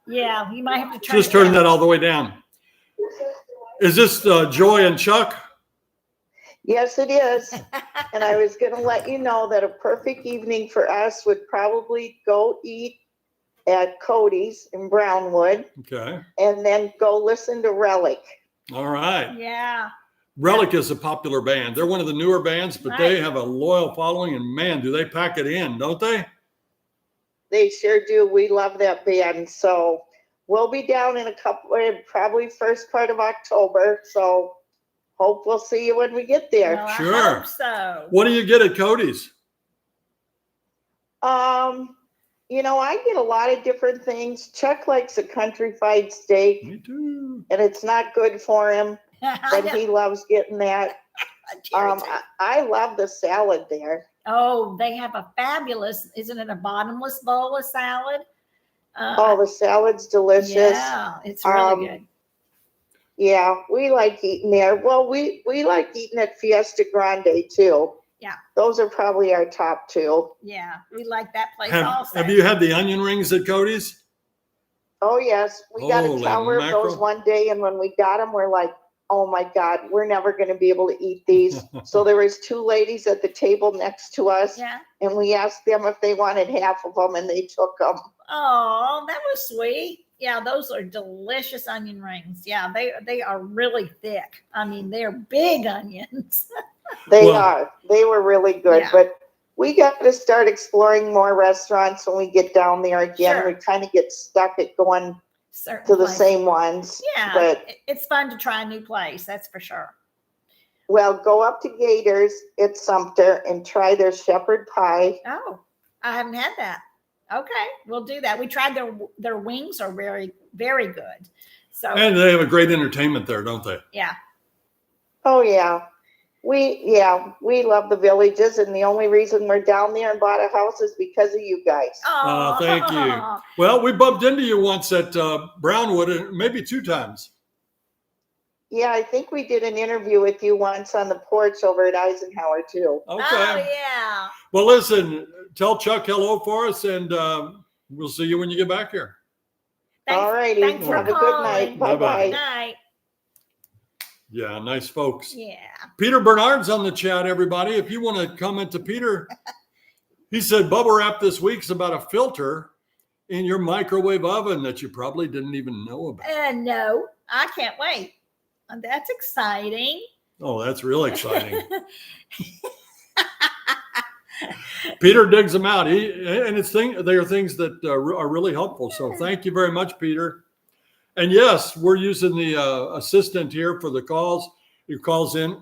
Speaker 2: Yeah, you might have to
Speaker 1: Just turn that all the way down. Is this Joy and Chuck?
Speaker 8: Yes, it is. And I was going to let you know that a perfect evening for us would probably go eat at Cody's in Brownwood.
Speaker 1: Okay.
Speaker 8: And then go listen to Relic.
Speaker 1: All right.
Speaker 2: Yeah.
Speaker 1: Relic is a popular band. They're one of the newer bands, but they have a loyal following, and man, do they pack it in, don't they?
Speaker 8: They sure do. We love that band. So we'll be down in probably first part of October. So hope we'll see you when we get there.
Speaker 2: Well,
Speaker 1: Sure.
Speaker 2: I hope so.
Speaker 1: What do you get at Cody's?
Speaker 8: I get a lot of different things. Chuck likes a country fried steak.
Speaker 1: Me too.
Speaker 8: And it's not good for him, but he loves getting that. I love the salad there.
Speaker 2: Oh, they have a fabulous, isn't it a bottomless bowl of salad?
Speaker 8: The salad's delicious.
Speaker 2: Yeah, it's really good.
Speaker 8: Yeah, we like eating there. Well, we like eating at Fiesta Grande too.
Speaker 2: Yeah.
Speaker 8: Those are probably our top two.
Speaker 2: Yeah, we like that place also.
Speaker 1: Have you had the onion rings at Cody's?
Speaker 8: Oh, yes. We got a
Speaker 1: Holy
Speaker 8: tower of
Speaker 1: mackerel.
Speaker 8: those one day, and when we got them, we're like, oh my God, we're never going to be able to eat these. So there was 2 ladies at the table next to us,
Speaker 2: Yeah.
Speaker 8: and we asked them if they wanted half of them, and they took them.
Speaker 2: Oh, that was sweet. Yeah, those are delicious onion rings. Yeah, they are really thick. I mean, they're big onions.
Speaker 8: They are. They were really good,
Speaker 2: Yeah.
Speaker 8: but we got to start exploring more restaurants when we get down there again.
Speaker 2: Sure.
Speaker 8: We kind of get stuck at going
Speaker 2: Certain
Speaker 8: to the
Speaker 2: places.
Speaker 8: same ones.
Speaker 2: Yeah,
Speaker 8: But
Speaker 2: it's fun to try a new place. That's for sure.
Speaker 8: Well, go up to Gators at Sumter and try their shepherd pie.
Speaker 2: Oh, I haven't had that. Okay, we'll do that. We tried their wings are very, very good. So
Speaker 1: And they have a great entertainment there, don't they?
Speaker 2: yeah.
Speaker 8: Oh yeah. We love the Villages, and the only reason we're down there and bought a house is because of you guys.
Speaker 2: Oh,
Speaker 1: Thank you. Well, we bumped into you once at Brownwood, and maybe 2 times.
Speaker 8: Yeah, I think we did an interview with you once on the porch over at Eisenhower too.
Speaker 1: Okay.
Speaker 2: Oh yeah.
Speaker 1: Well, listen, tell Chuck hello for us, and we'll see you when you get back here.
Speaker 8: All righty.
Speaker 2: Thanks for
Speaker 8: Have a good
Speaker 2: calling.
Speaker 8: night.
Speaker 1: Bye-bye.
Speaker 8: Bye-bye.
Speaker 2: Good night.
Speaker 1: Yeah, nice folks.
Speaker 2: Yeah.
Speaker 1: Peter Bernard's on the chat, everybody. If you want to comment to Peter, he said bubble wrap this week's about a filter in your microwave oven that you probably didn't even know about.
Speaker 2: No, I can't wait. That's exciting.
Speaker 1: Oh, that's real exciting. Peter digs them out. They are things that are really helpful. So thank you very much, Peter. And yes, we're using the assistant here for the calls. Your calls in,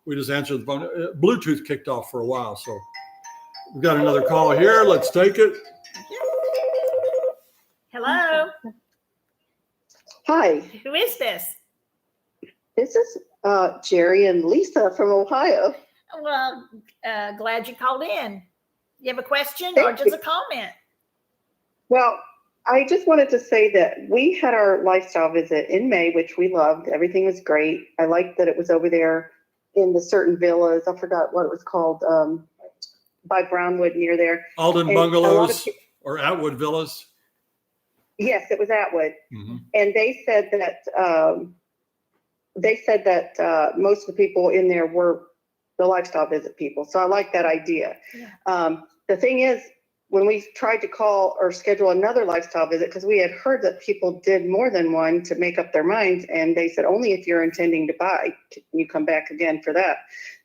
Speaker 1: we just answer the phone. Bluetooth kicked off for a while, so we've got another call here. Let's take it.
Speaker 2: Hello.
Speaker 9: Hi,
Speaker 2: Who is this?
Speaker 9: this is Jerry and Lisa from Ohio.
Speaker 2: Well, glad you called in. You have a question or
Speaker 9: Thank
Speaker 2: just
Speaker 9: you.
Speaker 2: a comment?
Speaker 9: Well, I just wanted to say that we had our lifestyle visit in May, which we loved. Everything was great. I liked that it was over there in the certain villas. I forgot what it was called, by Brownwood near there.
Speaker 1: Alden
Speaker 9: And a lot of
Speaker 1: Bungalows
Speaker 9: people-
Speaker 1: or Atwood Villas.
Speaker 9: Yes, it was Atwood.
Speaker 1: Mhm.
Speaker 9: And they said that most of the people in there were the lifestyle visit people. So I like that idea.
Speaker 2: Yeah.
Speaker 9: The thing is, when we tried to call or schedule another lifestyle visit, because we had heard that people did more than one to make up their minds, and they said only if you're intending to buy can you come back again for that.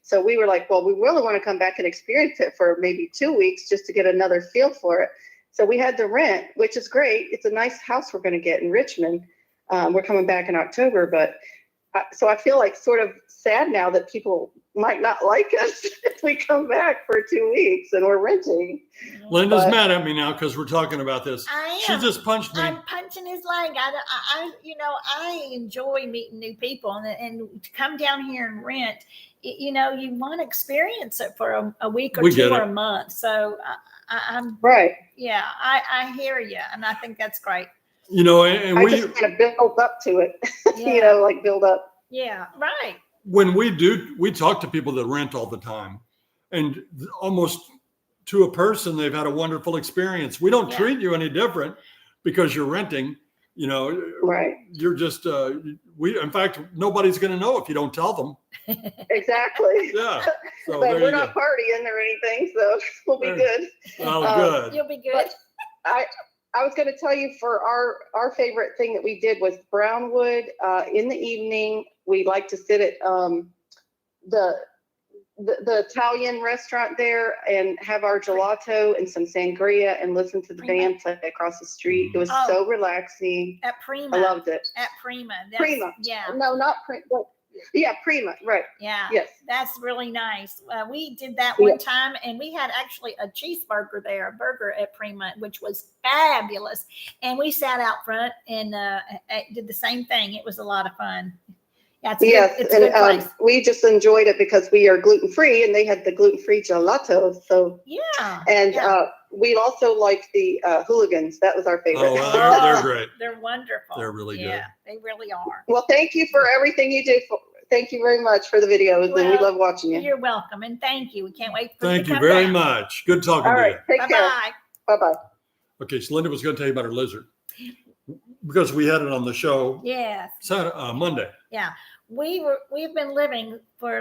Speaker 9: So we were like, well, we really want to come back and experience it for maybe 2 weeks just to get another feel for it. So we had to rent, which is great. It's a nice house we're going to get in Richmond. We're coming back in October, but so I feel like sort of sad now that people might not like us if we come back for 2 weeks and we're renting.
Speaker 1: Linda's
Speaker 9: But-
Speaker 1: mad at me now because we're talking about this.
Speaker 2: I
Speaker 1: She
Speaker 2: am.
Speaker 1: just punched me.
Speaker 2: I'm punching his leg. I enjoy meeting new people, and to come down here and rent, you want to experience it for a week or
Speaker 1: We
Speaker 2: 2
Speaker 1: get
Speaker 2: or
Speaker 1: it.
Speaker 2: a month. So I'm,
Speaker 9: Right.
Speaker 2: yeah, I hear you, and I think that's great.
Speaker 1: And
Speaker 9: I
Speaker 1: we
Speaker 9: just kind of build up to it,
Speaker 2: Yeah.
Speaker 9: like build up.
Speaker 2: Yeah, right.
Speaker 1: when we talk to people that rent all the time, and almost to a person, they've had a wonderful experience. We don't
Speaker 2: Yeah.
Speaker 1: treat you any different because you're renting.
Speaker 9: Right.
Speaker 1: You're just in fact, nobody's going to know if you don't tell them.
Speaker 9: Exactly.
Speaker 1: Yeah. So
Speaker 9: But
Speaker 1: there
Speaker 9: we're
Speaker 1: you
Speaker 9: not
Speaker 1: go.
Speaker 9: partying or anything, so we'll be
Speaker 1: There.
Speaker 9: good.
Speaker 1: Oh, good.
Speaker 2: You'll be good.
Speaker 9: But I was going to tell you for our favorite thing that we did was Brownwood. In the evening, we like to sit at the Italian restaurant there and have our gelato and some sangria and listen to the
Speaker 2: Prima?
Speaker 9: band play across the street. It was
Speaker 2: Oh.
Speaker 9: so relaxing.
Speaker 2: At Prima.
Speaker 9: I loved it.
Speaker 2: At Prima.
Speaker 9: Prima.
Speaker 2: Yeah.
Speaker 9: No, not Prima. Yeah, Prima. Right.
Speaker 2: Yeah.
Speaker 9: Yes.
Speaker 2: That's really nice. We did that one time, and we had actually a cheeseburger there, a burger at Prima, which was fabulous. And we sat out front and did the same thing. It was a lot of fun. Yeah, it's a good place.
Speaker 9: We just enjoyed it because we are gluten free, and they had the gluten free gelato. So
Speaker 2: Yeah.
Speaker 9: and
Speaker 2: yeah.
Speaker 9: we also liked the hooligans. That was our favorite.
Speaker 1: Oh, well, they're great.
Speaker 2: They're wonderful.
Speaker 1: They're really good.
Speaker 2: Yeah, they really are.
Speaker 9: Well, thank you for everything you do. Thank you very much for the videos, and we
Speaker 2: Well,
Speaker 9: love watching you.
Speaker 2: You're welcome, and thank you. We can't wait for
Speaker 1: Thank
Speaker 2: you
Speaker 1: you
Speaker 2: to come
Speaker 1: very
Speaker 2: down.
Speaker 1: much. Good talking
Speaker 9: All
Speaker 1: to
Speaker 9: right,
Speaker 1: you.
Speaker 9: take care.
Speaker 2: Bye-bye.
Speaker 9: Bye bye.
Speaker 1: Okay, so Linda was going to tell you about her lizard because we had it on the show
Speaker 2: Yes.
Speaker 1: Monday.
Speaker 2: Yeah. We've been living for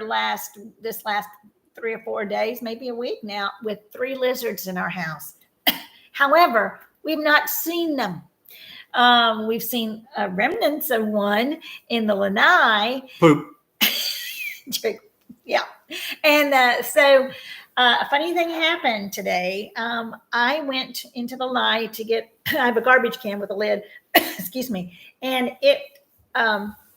Speaker 2: this last 3 or 4 days, maybe a week now, with 3 lizards in our house. However, we've not seen them. We've seen remnants of one in the lanai.
Speaker 1: Poop.
Speaker 2: Yeah. And so a funny thing happened today. I went into the lanai to get, I have a garbage can with a lid, excuse me, and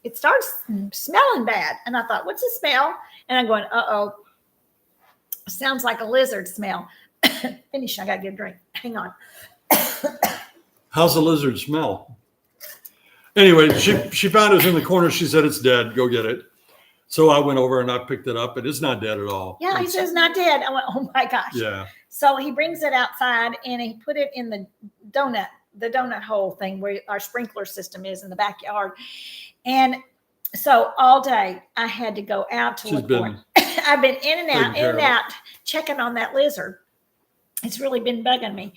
Speaker 2: it starts smelling bad. And I thought, what's the smell? And I'm going, uh-oh, sounds like a lizard smell. Finish, I got to get a drink. Hang on.
Speaker 1: How's the lizard smell? Anyway, she found it in the corner. She said, it's dead. Go get it. So I went over and I picked it up, and it's not dead at all.
Speaker 2: Yeah, he says not dead. I went, oh my gosh.
Speaker 1: Yeah.
Speaker 2: So he brings it outside and he put it in the donut hole thing where our sprinkler system is in the backyard. And so all day I had to go out to look for it. I've been in and out, checking on that lizard. It's really been bugging me,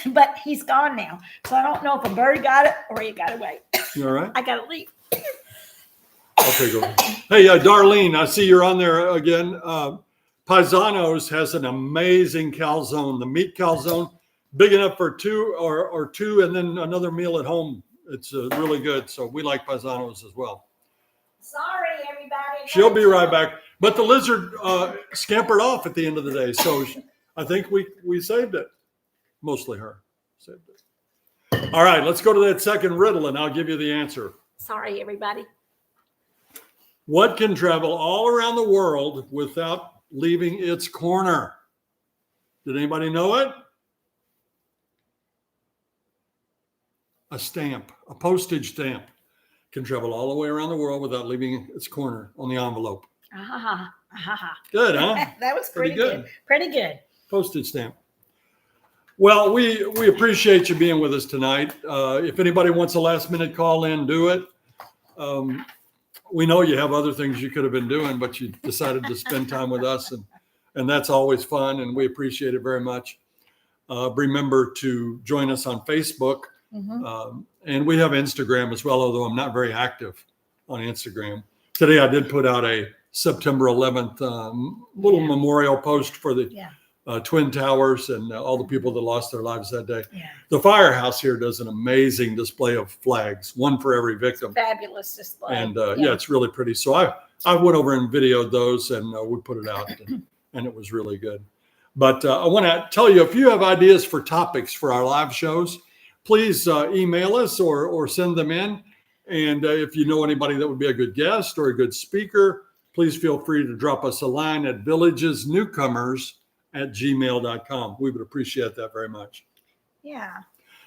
Speaker 2: but he's gone now. So I don't know if a bird got it or he got away.
Speaker 1: You all right?
Speaker 2: I got to leave.
Speaker 1: Okay, go ahead. Hey, Darlene, I see you're on there again. Paisanos has an amazing calzone, the meat calzone, big enough for two or two, and then another meal at home. It's really good. So we like Paisanos as well.
Speaker 2: Sorry, everybody.
Speaker 1: She'll be right back. But the lizard scampered off at the end of the day. So I think we saved it. Mostly her saved it. All right, let's go to that second riddle, and I'll give you the answer.
Speaker 2: Sorry, everybody.
Speaker 1: What can travel all around the world without leaving its corner? Did anybody know it? A stamp, a postage stamp, can travel all the way around the world without leaving its corner on the envelope. Good, huh?
Speaker 2: That was pretty good. Pretty good.
Speaker 1: Postage stamp. Well, we appreciate you being with us tonight. If anybody wants a last minute call in, do it. We know you have other things you could have been doing, but you decided to spend time with us, and that's always fun, and we appreciate it very much. Remember to join us on Facebook, and we have Instagram as well, although I'm not very active on Instagram. Today I did put out a September 11th little memorial post for the Twin Towers and all the people that lost their lives that day.
Speaker 2: Yeah.
Speaker 1: The firehouse here does an amazing display of flags, one for every victim.
Speaker 2: Fabulous display.
Speaker 1: And yeah, it's really pretty. So I went over and videoed those, and we put it out, and it was really good. But I want to tell you, if you have ideas for topics for our live shows, please email us or send them in. And if you know anybody that would be a good guest or a good speaker, please feel free to drop us a line at villagesnewcomers@gmail.com. We would appreciate that very much.
Speaker 2: Yeah.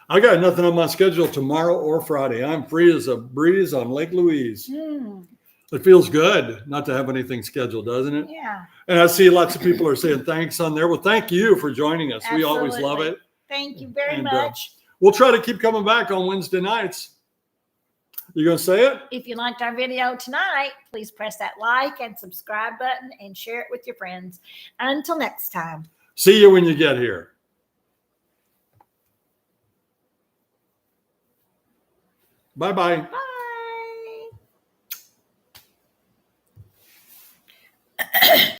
Speaker 1: I got nothing on my schedule tomorrow or Friday. I'm free as a breeze on Lake Louise. It feels good not to have anything scheduled, doesn't it?
Speaker 2: Yeah.
Speaker 1: And I see lots of people are saying thanks on there. Well, thank you for joining us.
Speaker 2: Absolutely.
Speaker 1: We always love it.
Speaker 2: Thank you very much.
Speaker 1: We'll try to keep coming back on Wednesday nights. You going to say it?
Speaker 2: If you liked our video tonight, please press that like and subscribe button and share it with your friends. Until next time.
Speaker 1: See you when you get here. Bye-bye.
Speaker 2: Bye.